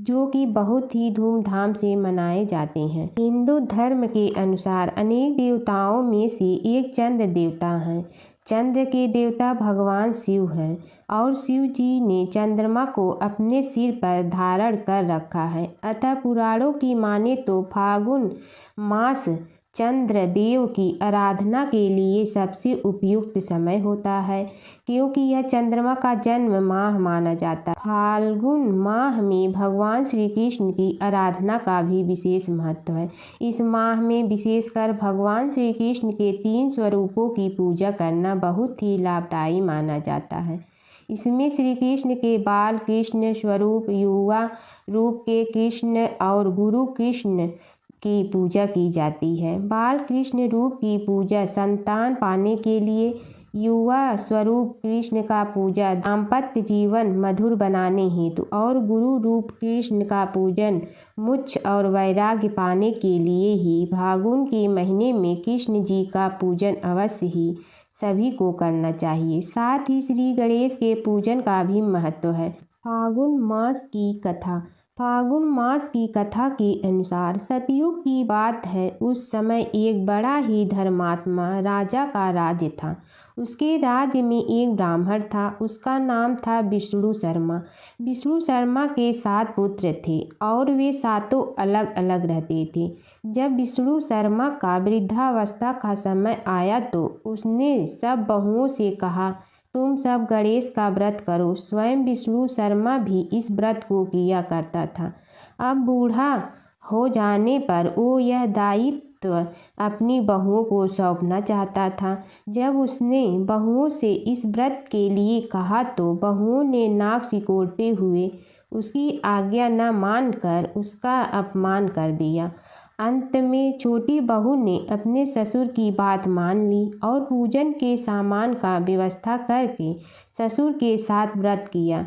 जो कि बहुत ही धूमधाम से मनाए जाते हैं। हिंदू धर्म के अनुसार अनेक देवताओं में से एक चंद्र देवता हैं। चंद्र के देवता भगवान शिव हैं और शिव जी ने चंद्रमा को अपने सिर पर धारण कर रखा है। अतः पुराणों की माने तो फाल्गुन मास चंद्र देव की आराधना के लिए सबसे उपयुक्त समय होता है क्योंकि यह चंद्रमा का जन्म माह माना जाता है। फाल्गुन माह में भगवान श्री कृष्ण की आराधना का भी विशेष महत्व है। इस माह में विशेषकर भगवान श्री कृष्ण के 3 स्वरूपों की पूजा करना बहुत ही लाभदायी माना जाता है। इसमें श्री कृष्ण के बाल कृष्ण स्वरूप, युवा रूप के कृष्ण और गुरु कृष्ण की पूजा की जाती है। बाल कृष्ण रूप की पूजा संतान पाने के लिए, युवा स्वरूप कृष्ण का पूजा दाम्पत्य जीवन मधुर बनाने हेतु और गुरु रूप कृष्ण का पूजन मोक्ष और वैराग्य पाने के लिए ही फाल्गुन के महीने में कृष्ण जी का पूजन अवश्य ही सभी को करना चाहिए। साथ ही श्री गणेश के पूजन का भी महत्व है। फाल्गुन मास की कथा। फाल्गुन मास की कथा के अनुसार सतयुग की बात है। उस समय एक बड़ा ही धर्मात्मा राजा का राज्य था। उसके राज्य में एक ब्राह्मण था। उसका नाम था विष्णु शर्मा। विष्णु शर्मा के 7 पुत्र थे और वे सातों अलग अलग रहते थे। जब विष्णु शर्मा का वृद्धावस्था का समय आया तो उसने सब बहुओं से कहा, तुम सब गणेश का व्रत करो। स्वयं विष्णु शर्मा भी इस व्रत को किया करता था। अब बूढ़ा हो जाने पर वो यह दायित्व अपनी बहुओं को सौंपना चाहता था। जब उसने बहुओं से इस व्रत के लिए कहा तो बहुओं ने नाक सिकोड़ते हुए उसकी आज्ञा न मानकर उसका अपमान कर दिया। अंत में छोटी बहू ने अपने ससुर की बात मान ली और पूजन के सामान का व्यवस्था करके ससुर के साथ व्रत किया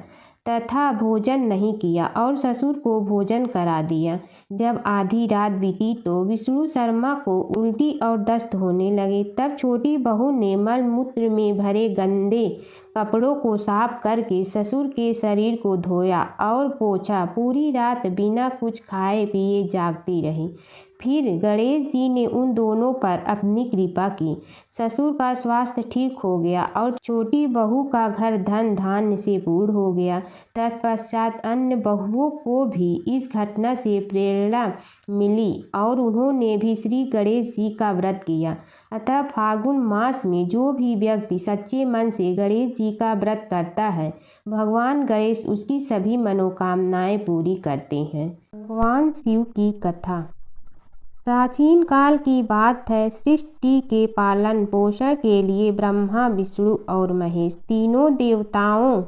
तथा भोजन नहीं किया और ससुर को भोजन करा दिया। जब आधी रात बीती तो विष्णु शर्मा को उल्टी और दस्त होने लगे। तब छोटी बहू ने मलमूत्र में भरे गंदे कपड़ों को साफ करके ससुर के शरीर को धोया और पोंछा। पूरी रात बिना कुछ खाए पिए जागती रही। फिर गणेश जी ने उन दोनों पर अपनी कृपा की। ससुर का स्वास्थ्य ठीक हो गया और छोटी बहू का घर धन धान्य से पूर्ण हो गया। तत्पश्चात अन्य बहुओं को भी इस घटना से प्रेरणा मिली और उन्होंने भी श्री गणेश जी का व्रत किया। अतः फाल्गुन मास में जो भी व्यक्ति सच्चे मन से गणेश जी का व्रत करता है, भगवान गणेश उसकी सभी मनोकामनाएं पूरी करते हैं। भगवान शिव की कथा। प्राचीन काल की बात है। सृष्टि के पालन पोषण के लिए ब्रह्मा, विष्णु और महेश तीनों देवताओं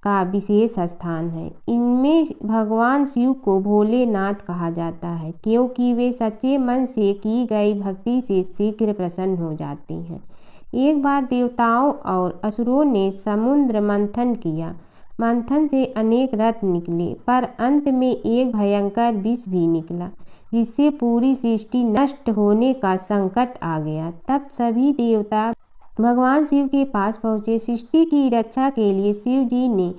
का विशेष स्थान है। इनमें भगवान शिव को भोलेनाथ कहा जाता है क्योंकि वे सच्चे मन से की गई भक्ति से शीघ्र प्रसन्न हो जाते हैं। एक बार देवताओं और असुरों ने समुद्र मंथन किया। मंथन से अनेक रत्न निकले पर अंत में एक भयंकर विष भी निकला जिससे पूरी सृष्टि नष्ट होने का संकट आ गया। तब सभी देवता भगवान शिव के पास पहुँचे। सृष्टि की रक्षा के लिए शिव जी ने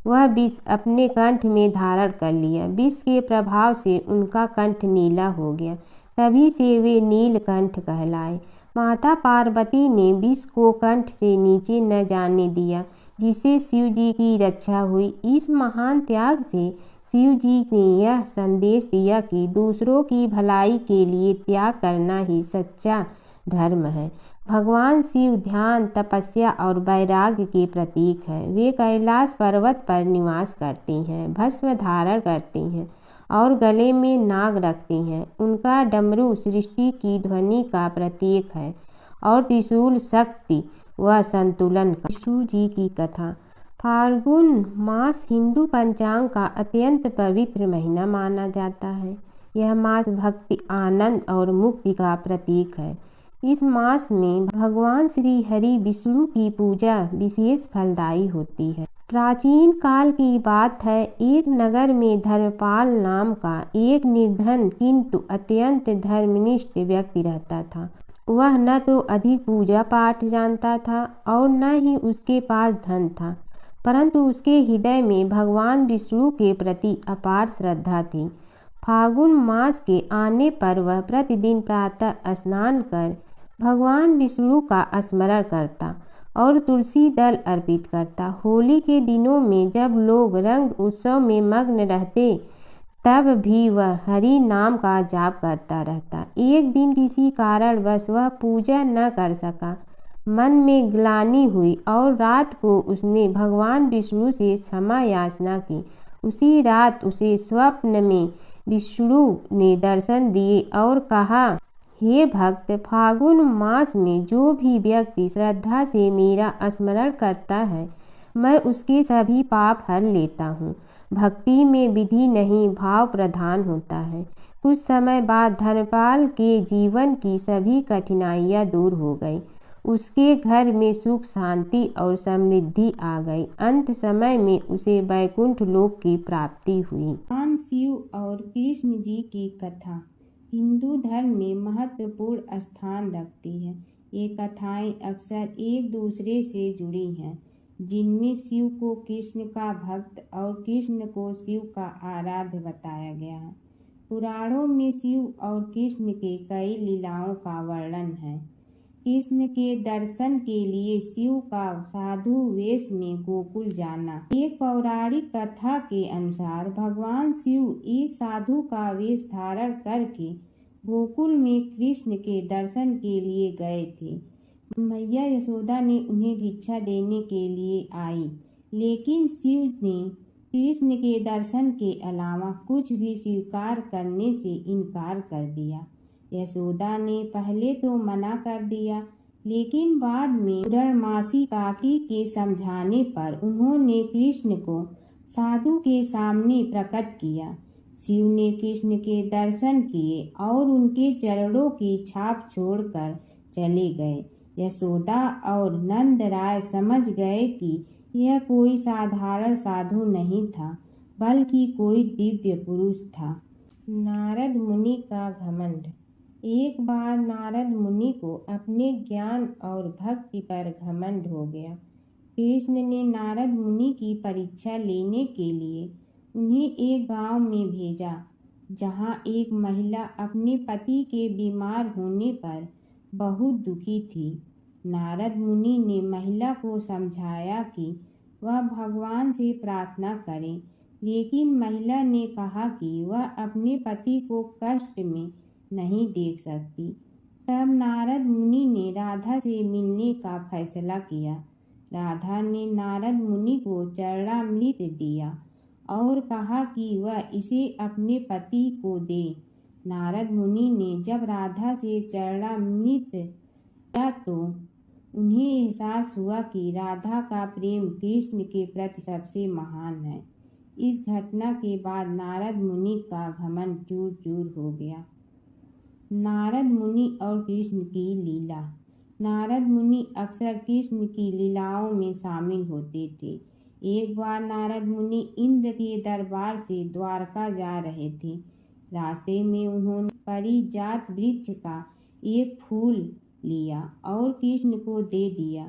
वह विष अपने कंठ में धारण कर लिया। विष के प्रभाव से उनका कंठ नीला हो गया। तभी से वे नीलकंठ कहलाए। माता पार्वती ने विष को कंठ से नीचे न जाने दिया जिससे शिव जी की रक्षा हुई। इस महान त्याग से शिव जी ने यह संदेश दिया कि दूसरों की भलाई के लिए त्याग करना ही सच्चा धर्म है। भगवान शिव ध्यान, तपस्या और वैराग्य के प्रतीक है। वे कैलाश पर्वत पर निवास करते हैं, भस्म धारण करते हैं और गले में नाग रखते हैं। उनका डमरू सृष्टि की ध्वनि का प्रतीक है और त्रिशूल शक्ति व संतुलन का। विष्णु जी की कथा। फाल्गुन मास हिंदू पंचांग का अत्यंत पवित्र महीना माना जाता है। यह मास भक्ति, आनंद और मुक्ति का प्रतीक है। इस मास में भगवान श्री हरि विष्णु की पूजा विशेष फलदायी होती है। प्राचीन काल की बात है। एक नगर में धर्मपाल नाम का एक निर्धन किंतु अत्यंत धर्मनिष्ठ व्यक्ति रहता था। वह न तो अधिक पूजा पाठ जानता था और न ही उसके पास धन था, परंतु उसके हृदय में भगवान विष्णु के प्रति अपार श्रद्धा थी। फाल्गुन मास के आने पर वह प्रतिदिन प्रातः स्नान कर भगवान विष्णु का स्मरण करता और तुलसी दल अर्पित करता। होली के दिनों में जब लोग रंग उत्सव में मग्न रहते तब भी वह हरि नाम का जाप करता रहता। एक दिन किसी कारणवश वह पूजा न कर सका। मन में ग्लानि हुई और रात को उसने भगवान विष्णु से क्षमा याचना की। उसी रात उसे स्वप्न में विष्णु ने दर्शन दिए और कहा, हे भक्त, फाल्गुन मास में जो भी व्यक्ति श्रद्धा से मेरा स्मरण करता है, मैं उसके सभी पाप हर लेता हूँ। भक्ति में विधि नहीं, भाव प्रधान होता है। कुछ समय बाद धर्मपाल के जीवन की सभी कठिनाइयाँ दूर हो गई। उसके घर में सुख शांति और समृद्धि आ गई। अंत समय में उसे वैकुंठ लोक की प्राप्ति हुई। भगवान शिव और कृष्ण जी की कथा हिंदू धर्म में महत्वपूर्ण स्थान रखती है। ये कथाएं अक्सर एक दूसरे से जुड़ी हैं, जिनमें शिव को कृष्ण का भक्त और कृष्ण को शिव का आराध्य बताया गया है। पुराणों में शिव और कृष्ण के कई लीलाओं का वर्णन है। कृष्ण के दर्शन के लिए शिव का साधु वेश में गोकुल जाना। एक पौराणिक कथा के अनुसार भगवान शिव एक साधु का वेश धारण करके गोकुल में कृष्ण के दर्शन के लिए गए थे। मैया यशोदा ने उन्हें भिक्षा देने के लिए आई, लेकिन शिव ने कृष्ण के दर्शन के अलावा कुछ भी स्वीकार करने से इनकार कर दिया। यशोदा ने पहले तो मना कर दिया, लेकिन बाद में पूर्णमासी काकी के समझाने पर उन्होंने कृष्ण को साधु के सामने प्रकट किया। शिव ने कृष्ण के दर्शन किए और उनके चरणों की छाप छोड़कर चले गए। यशोदा और नंद राय समझ गए कि यह कोई साधारण साधु नहीं था, बल्कि कोई दिव्य पुरुष था। नारद मुनि का घमंड। एक बार नारद मुनि को अपने ज्ञान और भक्ति पर घमंड हो गया। कृष्ण ने नारद मुनि की परीक्षा लेने के लिए उन्हें एक गांव में भेजा, जहां एक महिला अपने पति के बीमार होने पर बहुत दुखी थी। नारद मुनि ने महिला को समझाया कि वह भगवान से प्रार्थना करे, लेकिन महिला ने कहा कि वह अपने पति को कष्ट में नहीं देख सकती। तब नारद मुनि ने राधा से मिलने का फैसला किया। राधा ने नारद मुनि को चरणामृत दिया और कहा कि वह इसे अपने पति को दे। नारद मुनि ने जब राधा से चरणामृत लिया तो उन्हें एहसास हुआ कि राधा का प्रेम कृष्ण के प्रति सबसे महान है। इस घटना के बाद नारद मुनि का घमंड चूर चूर हो गया। नारद मुनि और कृष्ण की लीला। नारद मुनि अक्सर कृष्ण की लीलाओं में शामिल होते थे। एक बार नारद मुनि इंद्र के दरबार से द्वारका जा रहे थे। रास्ते में उन्होंने पारिजात वृक्ष का एक फूल लिया और कृष्ण को दे दिया।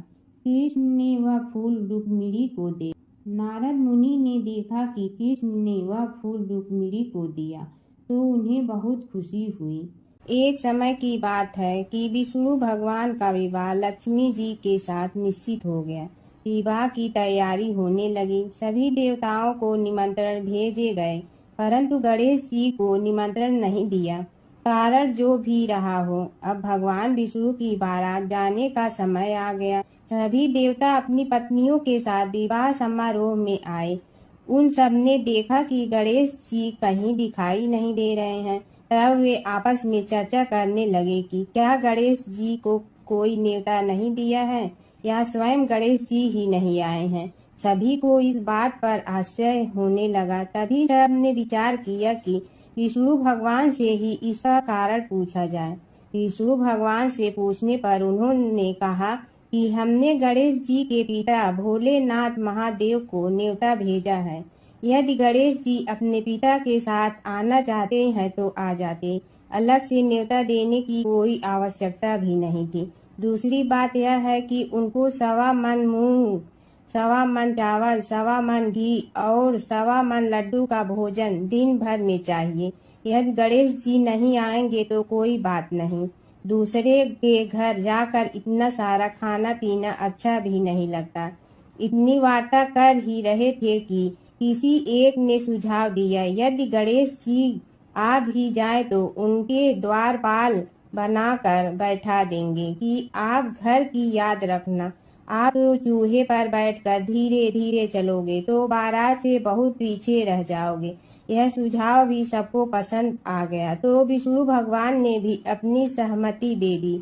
कृष्ण ने वह फूल रुक्मिणी को दे। नारद मुनि ने देखा कि कृष्ण ने वह फूल रुक्मिणी को दिया तो उन्हें बहुत खुशी हुई। एक समय की बात है कि विष्णु भगवान का विवाह लक्ष्मी जी के साथ निश्चित हो गया। विवाह की तैयारी होने लगी। सभी देवताओं को निमंत्रण भेजे गए, परंतु गणेश जी को निमंत्रण नहीं दिया। कारण जो भी रहा हो, अब भगवान विष्णु की बारात जाने का समय आ गया। सभी देवता अपनी पत्नियों के साथ विवाह समारोह में आए। उन सब ने देखा कि गणेश जी कहीं दिखाई नहीं दे रहे हैं। तब वे आपस में चर्चा करने लगे कि क्या गणेश जी को कोई न्योता नहीं दिया है या स्वयं गणेश जी ही नहीं आए हैं। सभी को इस बात पर आश्चर्य होने लगा। तभी सब ने विचार किया कि विष्णु भगवान से ही इसका कारण पूछा जाए। विष्णु भगवान से पूछने पर उन्होंने कहा कि हमने गणेश जी के पिता भोलेनाथ महादेव को न्योता भेजा है। यदि गणेश जी अपने पिता के साथ आना चाहते हैं तो आ जाते, अलग से न्योता देने की कोई आवश्यकता भी नहीं थी। दूसरी बात यह है कि उनको 1.25 मन मूंग, 1.25 मन चावल, 1.25 मन घी और 1.25 मन लड्डू का भोजन दिन भर में चाहिए। यदि गणेश जी नहीं आएंगे तो कोई बात नहीं, दूसरे के घर जाकर इतना सारा खाना पीना अच्छा भी नहीं लगता। इतनी वार्ता कर ही रहे थे कि किसी एक ने सुझाव दिया, यदि गणेश जी आ भी जाए तो उनके द्वारपाल बनाकर बैठा देंगे कि आप घर की याद रखना। आप तो चूहे पर बैठकर धीरे धीरे चलोगे तो बारात से बहुत पीछे रह जाओगे। यह सुझाव भी सबको पसंद आ गया तो विष्णु भगवान ने भी अपनी सहमति दे दी।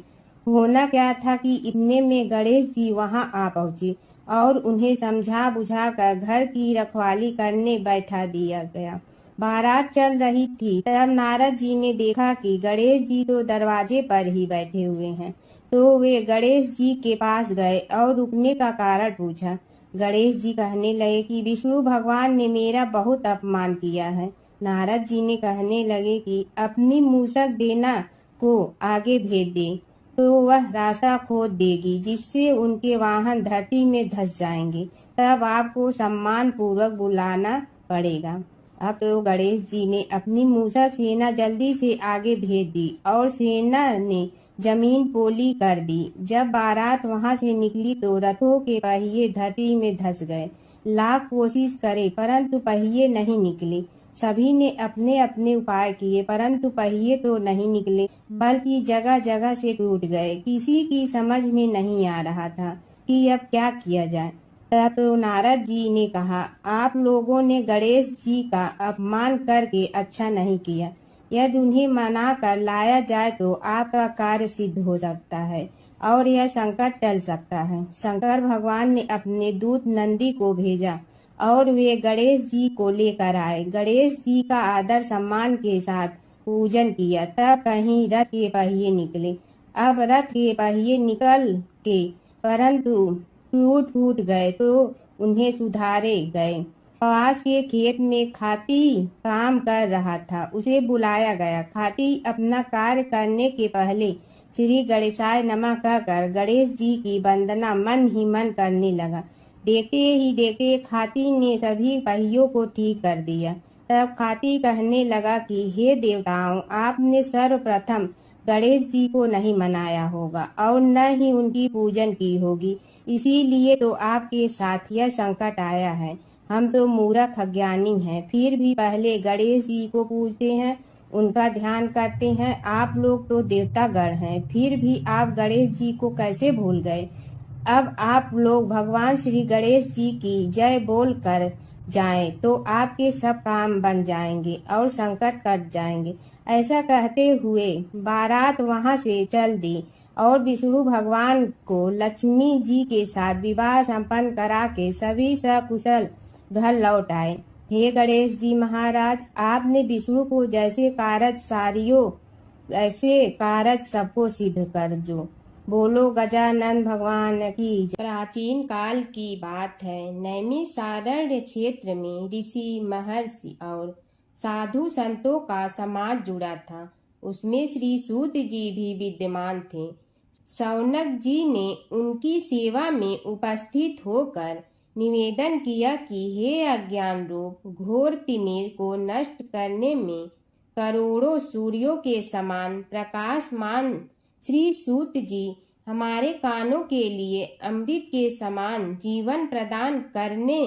होना क्या था कि इतने में गणेश जी वहां आ पहुंचे और उन्हें समझा बुझाकर घर की रखवाली करने बैठा दिया गया। बारात चल रही थी तब नारद जी ने देखा कि गणेश जी तो दरवाजे पर ही बैठे हुए हैं, तो वे गणेश जी के पास गए और रुकने का कारण पूछा। गणेश जी कहने लगे कि विष्णु भगवान ने मेरा बहुत अपमान किया है। नारद जी ने कहने लगे कि अपनी मूसक देना को आगे भेज दे तो वह रास्ता खोद देगी, जिससे उनके वाहन धरती में धंस जाएंगे। तब आपको सम्मान पूर्वक बुलाना पड़ेगा। अब तो गणेश जी ने अपनी मूसक सेना जल्दी से आगे भेज दी और सेना ने जमीन पोली कर दी। जब बारात वहां से निकली तो रथों के पहिए धरती में धंस गए। लाख कोशिश करे परंतु पहिए नहीं निकले। सभी ने अपने अपने उपाय किए परंतु पहिए तो नहीं निकले, बल्कि जगह जगह से टूट गए। किसी की समझ में नहीं आ रहा था कि अब क्या किया जाए। तब तो नारद जी ने कहा, आप लोगों ने गणेश जी का अपमान करके अच्छा नहीं किया। यदि उन्हें मना कर लाया जाए तो आपका कार्य सिद्ध हो सकता है और यह संकट टल सकता है। शंकर भगवान ने अपने दूत नंदी को भेजा और वे गणेश जी को लेकर आए। गणेश जी का आदर सम्मान के साथ पूजन किया। तब कहीं रथ के पहिए निकले। अब रथ के पहिए निकल के परंतु टूट फूट गए तो उन्हें सुधारे गए। पास के खेत में खाती काम कर रहा था, उसे बुलाया गया। खाती अपना कार्य करने के पहले श्री गणेशाय नमः कहकर गणेश जी की वंदना मन ही मन करने लगा। देखते ही देखते खाती ने सभी पहियों को ठीक कर दिया। तब खाती कहने लगा कि हे देवताओं, आपने सर्वप्रथम गणेश जी को नहीं मनाया होगा और न ही उनकी पूजन की होगी, इसीलिए तो आपके साथ यह संकट आया है। हम तो मूर्ख अज्ञानी हैं, फिर भी पहले गणेश जी को पूजते हैं, उनका ध्यान करते हैं। आप लोग तो देवतागण हैं, फिर भी आप गणेश जी को कैसे भूल गए। अब आप लोग भगवान श्री गणेश जी की जय बोल कर जाएं तो आपके सब काम बन जाएंगे और संकट कट जाएंगे। ऐसा कहते हुए बारात वहां से चल दी और विष्णु भगवान को लक्ष्मी जी के साथ विवाह संपन्न करा के सभी सकुशल घर लौट आए। हे गणेश जी महाराज, आपने विष्णु को जैसे कारज सारियो ऐसे कारज सबको सिद्ध कर जो। बोलो गजानन भगवान की जय। प्राचीन काल की बात है। नैमिषारण्य क्षेत्र में ऋषि, महर्षि और साधु संतों का समाज जुड़ा था। उसमें श्री सूत जी भी विद्यमान थे। शौनक जी ने उनकी सेवा में उपस्थित होकर निवेदन किया कि हे अज्ञान रूप घोर तिमिर को नष्ट करने में करोड़ों सूर्यों के समान प्रकाशमान श्री सूत जी, हमारे कानों के लिए अमृत के समान जीवन प्रदान करने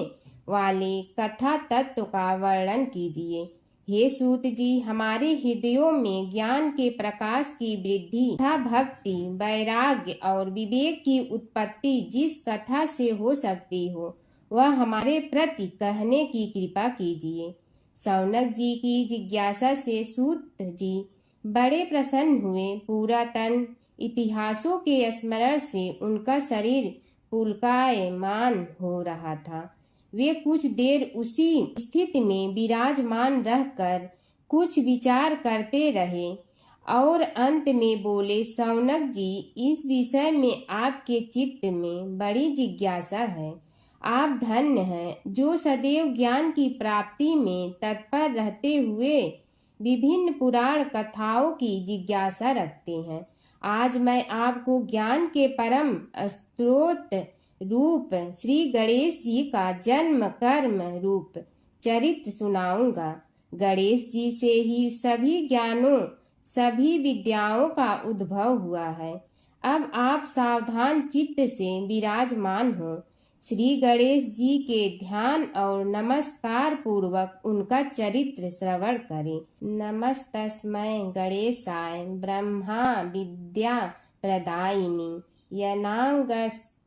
वाले कथा तत्व का वर्णन कीजिए। हे सूत जी, हमारे हृदयों में ज्ञान के प्रकाश की वृद्धि तथा भक्ति, वैराग्य और विवेक की उत्पत्ति जिस कथा से हो सकती हो, वह हमारे प्रति कहने की कृपा कीजिए। शौनक जी की जिज्ञासा से सूत जी बड़े प्रसन्न हुए। पुरातन इतिहासों के स्मरण से उनका शरीर पुलकायमान हो रहा था। वे कुछ देर उसी स्थिति में विराजमान रहकर कुछ विचार करते रहे और अंत में बोले, शौनक जी, इस विषय में आपके चित्त में बड़ी जिज्ञासा है। आप धन्य हैं जो सदैव ज्ञान की प्राप्ति में तत्पर रहते हुए विभिन्न पुराण कथाओं की जिज्ञासा रखते हैं। आज मैं आपको ज्ञान के परम स्रोत रूप श्री गणेश जी का जन्म कर्म रूप चरित्र सुनाऊंगा। गणेश जी से ही सभी ज्ञानों सभी विद्याओं का उद्भव हुआ है। अब आप सावधान चित्त से विराजमान हो। श्री गणेश जी के ध्यान और नमस्कार पूर्वक उनका चरित्र श्रवण करें। नमस्तस्मै गणेशाय ब्रह्मा विद्या प्रदायिनी यनागस्त्यसमः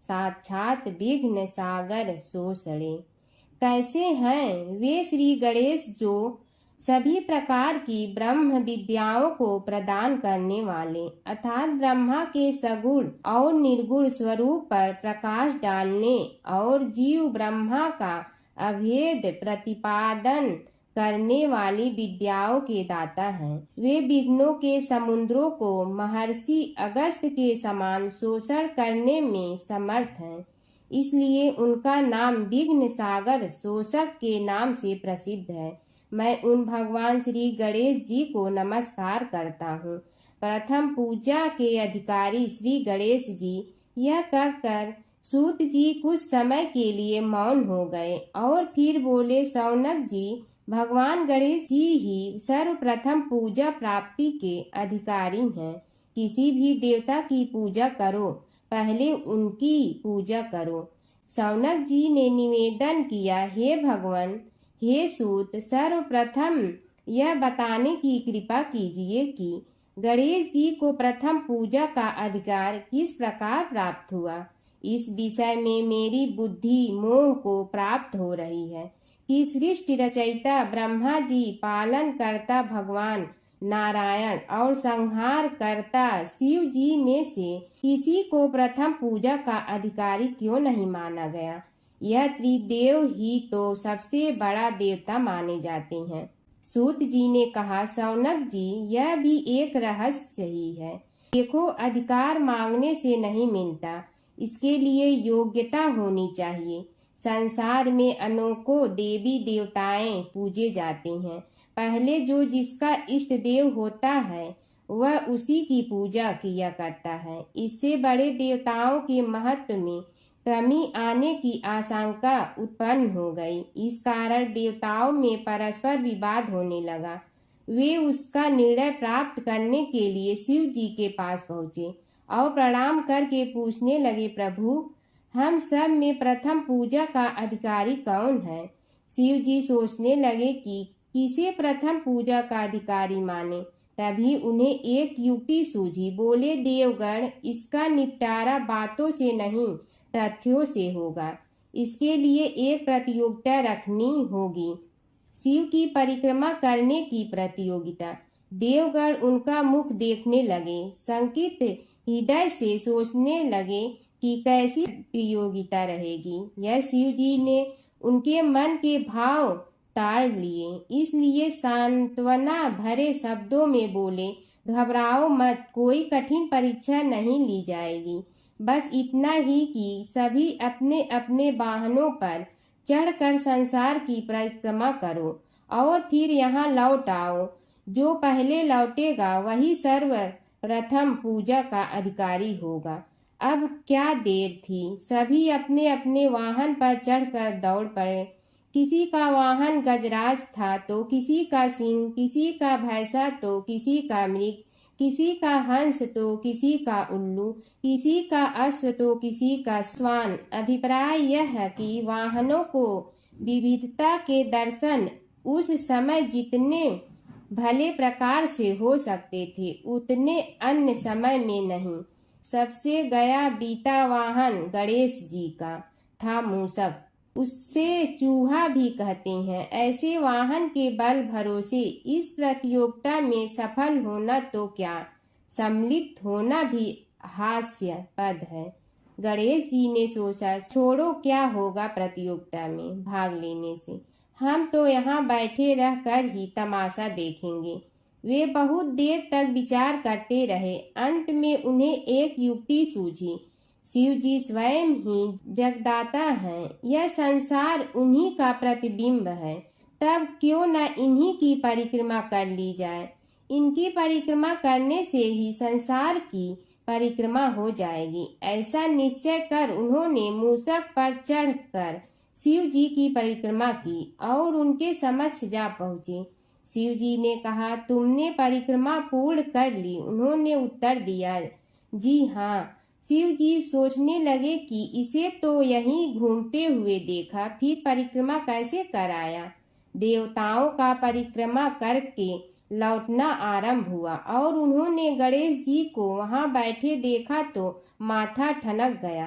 साक्षात विघ्न सागर सोषणे। कैसे हैं वे श्री गणेश जो सभी प्रकार की ब्रह्म विद्याओं को प्रदान करने वाले अर्थात ब्रह्मा के सगुण और निर्गुण स्वरूप पर प्रकाश डालने और जीव ब्रह्मा का अभेद प्रतिपादन करने वाली विद्याओं के दाता हैं। वे विघ्नों के समुद्रों को महर्षि अगस्त्य के समान शोषण करने में समर्थ हैं। इसलिए उनका नाम विघ्न सागर शोषक के नाम से प्रसिद्ध है। मैं उन भगवान श्री गणेश जी को नमस्कार करता हूँ। प्रथम पूजा के अधिकारी श्री गणेश जी, यह कहकर सूत जी कुछ समय के लिए मौन हो गए और फिर बोले, शौनक जी, भगवान गणेश जी ही सर्वप्रथम पूजा प्राप्ति के अधिकारी हैं। किसी भी देवता की पूजा करो, पहले उनकी पूजा करो। शौनक जी ने निवेदन किया, हे भगवान, हे सूत, सर्वप्रथम यह बताने की कृपा कीजिए कि गणेश जी को प्रथम पूजा का अधिकार किस प्रकार प्राप्त हुआ। इस विषय में मेरी बुद्धि मोह को प्राप्त हो रही है कि सृष्टि रचयिता ब्रह्मा जी, पालन करता भगवान नारायण और संहार करता शिव जी में से किसी को प्रथम पूजा का अधिकारी क्यों नहीं माना गया। यह त्रिदेव ही तो सबसे बड़ा देवता माने जाते हैं। सूत जी ने कहा, शौनक जी, यह भी एक रहस्य ही है। देखो, अधिकार मांगने से नहीं मिलता, इसके लिए योग्यता होनी चाहिए। संसार में अनेकों देवी देवताएं पूजे जाते हैं। पहले जो जिसका इष्ट देव होता है वह उसी की पूजा किया करता है। इससे बड़े देवताओं के महत्व में कमी आने की आशंका उत्पन्न हो गई। इस कारण देवताओं में परस्पर विवाद होने लगा। वे उसका निर्णय प्राप्त करने के लिए शिव जी के पास पहुँचे और प्रणाम करके पूछने लगे, प्रभु, हम सब में प्रथम पूजा का अधिकारी कौन है। शिव जी सोचने लगे कि किसे प्रथम पूजा का अधिकारी माने। तभी उन्हें एक युक्ति सूझी। बोले, देवगण, इसका निपटारा बातों से नहीं तथ्यों से होगा। इसके लिए एक प्रतियोगिता रखनी होगी, शिव की परिक्रमा करने की प्रतियोगिता। देवगण उनका मुख देखने लगे, शंकित हृदय से सोचने लगे कि कैसी प्रतियोगिता रहेगी। यह शिव जी ने उनके मन के भाव ताड़ लिए, इसलिए सांत्वना भरे शब्दों में बोले, घबराओ मत, कोई कठिन परीक्षा नहीं ली जाएगी। बस इतना ही कि सभी अपने अपने वाहनों पर चढ़कर संसार की परिक्रमा करो और फिर यहाँ लौट आओ। जो पहले लौटेगा वही सर्वप्रथम पूजा का अधिकारी होगा। अब क्या देर थी, सभी अपने अपने वाहन पर चढ़कर दौड़ पड़े। किसी का वाहन गजराज था तो किसी का सिंह, किसी का भैंसा तो किसी का मृग, किसी का हंस तो किसी का उल्लू, किसी का अश्व तो किसी का श्वान। अभिप्राय यह है कि वाहनों को विविधता के दर्शन उस समय जितने भले प्रकार से हो सकते थे उतने अन्य समय में नहीं। सबसे गया बीता वाहन गणेश जी का था मूषक, उससे चूहा भी कहते हैं। ऐसे वाहन के बल भरोसे इस प्रतियोगिता में सफल होना तो क्या, सम्मिलित होना भी हास्यास्पद है। गणेश जी ने सोचा, छोड़ो, क्या होगा प्रतियोगिता में भाग लेने से, हम तो यहाँ बैठे रहकर ही तमाशा देखेंगे। वे बहुत देर तक विचार करते रहे। अंत में उन्हें एक युक्ति सूझी। शिव जी स्वयं ही जगदाता हैं, यह संसार उन्हीं का प्रतिबिंब है, तब क्यों न इन्हीं की परिक्रमा कर ली जाए। इनकी परिक्रमा करने से ही संसार की परिक्रमा हो जाएगी। ऐसा निश्चय कर उन्होंने मूषक पर चढ़कर शिव जी की परिक्रमा की और उनके समक्ष जा पहुंचे। शिव जी ने कहा, तुमने परिक्रमा पूर्ण कर ली? उन्होंने उत्तर दिया, जी हाँ। शिव जी सोचने लगे कि इसे तो यहीं घूमते हुए देखा, फिर परिक्रमा कैसे कराया। देवताओं का परिक्रमा करके लौटना आरंभ हुआ और उन्होंने गणेश जी को वहां बैठे देखा तो माथा ठनक गया।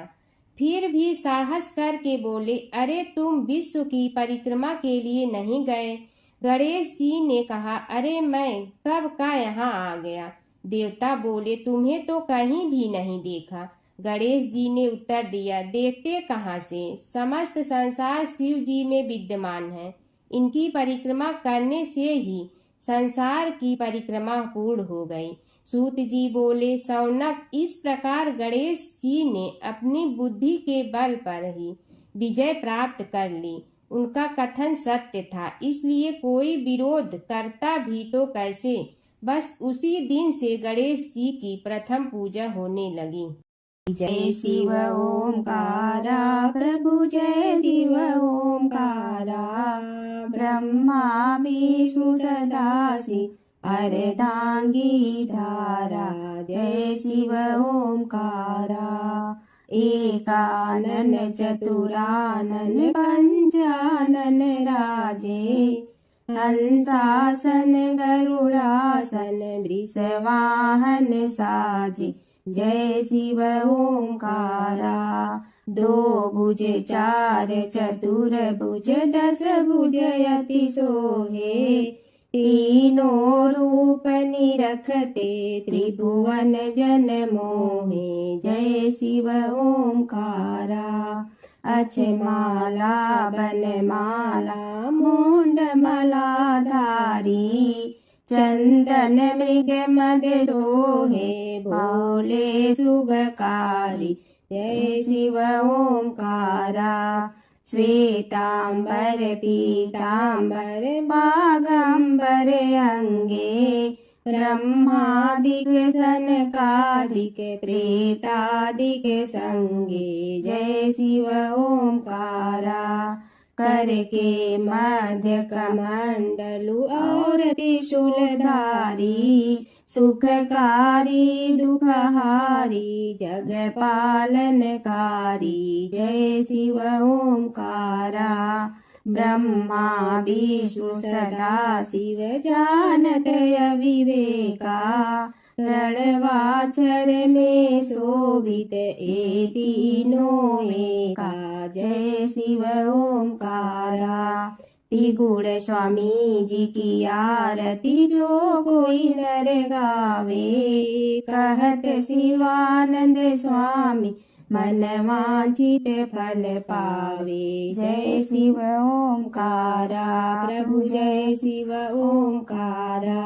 फिर भी साहस करके बोले, अरे तुम विश्व की परिक्रमा के लिए नहीं गए? गणेश जी ने कहा, अरे मैं कब का यहाँ आ गया। देवता बोले, तुम्हें तो कहीं भी नहीं देखा। गणेश जी ने उत्तर दिया, देखते कहाँ से, समस्त संसार शिव जी में विद्यमान है। इनकी परिक्रमा करने से ही संसार की परिक्रमा पूर्ण हो गई। सूत जी बोले, शौनक, इस प्रकार गणेश जी ने अपनी बुद्धि के बल पर ही विजय प्राप्त कर ली। उनका कथन सत्य था, इसलिए कोई विरोध करता भी तो कैसे। बस उसी दिन से गणेश जी की प्रथम पूजा होने लगी। जय शिव ओंकारा प्रभु, जय शिव ओंकारा। ब्रह्मा विष्णु सदाशिव अर्धांगी धारा। जय शिव ओंकारा। एकानन चतुरानन पंचानन राजे। हंसासन गरुड़ासन वृषवाहन साजे। जय शिव ओंकारा। दो भुज चार चतुर भुज दस भुज अति सोहे। तीनों रूप निरखते त्रिभुवन जन मोहे। जय शिव ओंकारा। अक्षमाला बनमाला मुंडमाला धारी। चंदन मृग मद सोहे भोले शुभकारी। जय शिव ओंकारा। श्वेतांबर पीतांबर बागंबर अंगे। ब्रह्मादिक सनकादिक प्रेतादिक संगे। जय शिव ओंकारा। करके मध्य कमंडलु और त्रिशूलधारी। सुखकारी दुखहारी जग पालनकारी। जय शिव ओंकारा। ब्रह्मा विष्णु सदाशिव जानत अविवेका। रणवाचर में शोभित ए तीनों एका। जय शिव ओंकारा। त्रिगुण स्वामी जी की आरती जो कोई नर गावे। कहत शिवानंद स्वामी मन वांछित फल पावे। जय शिव ओंकारा प्रभु, जय शिव ओंकारा।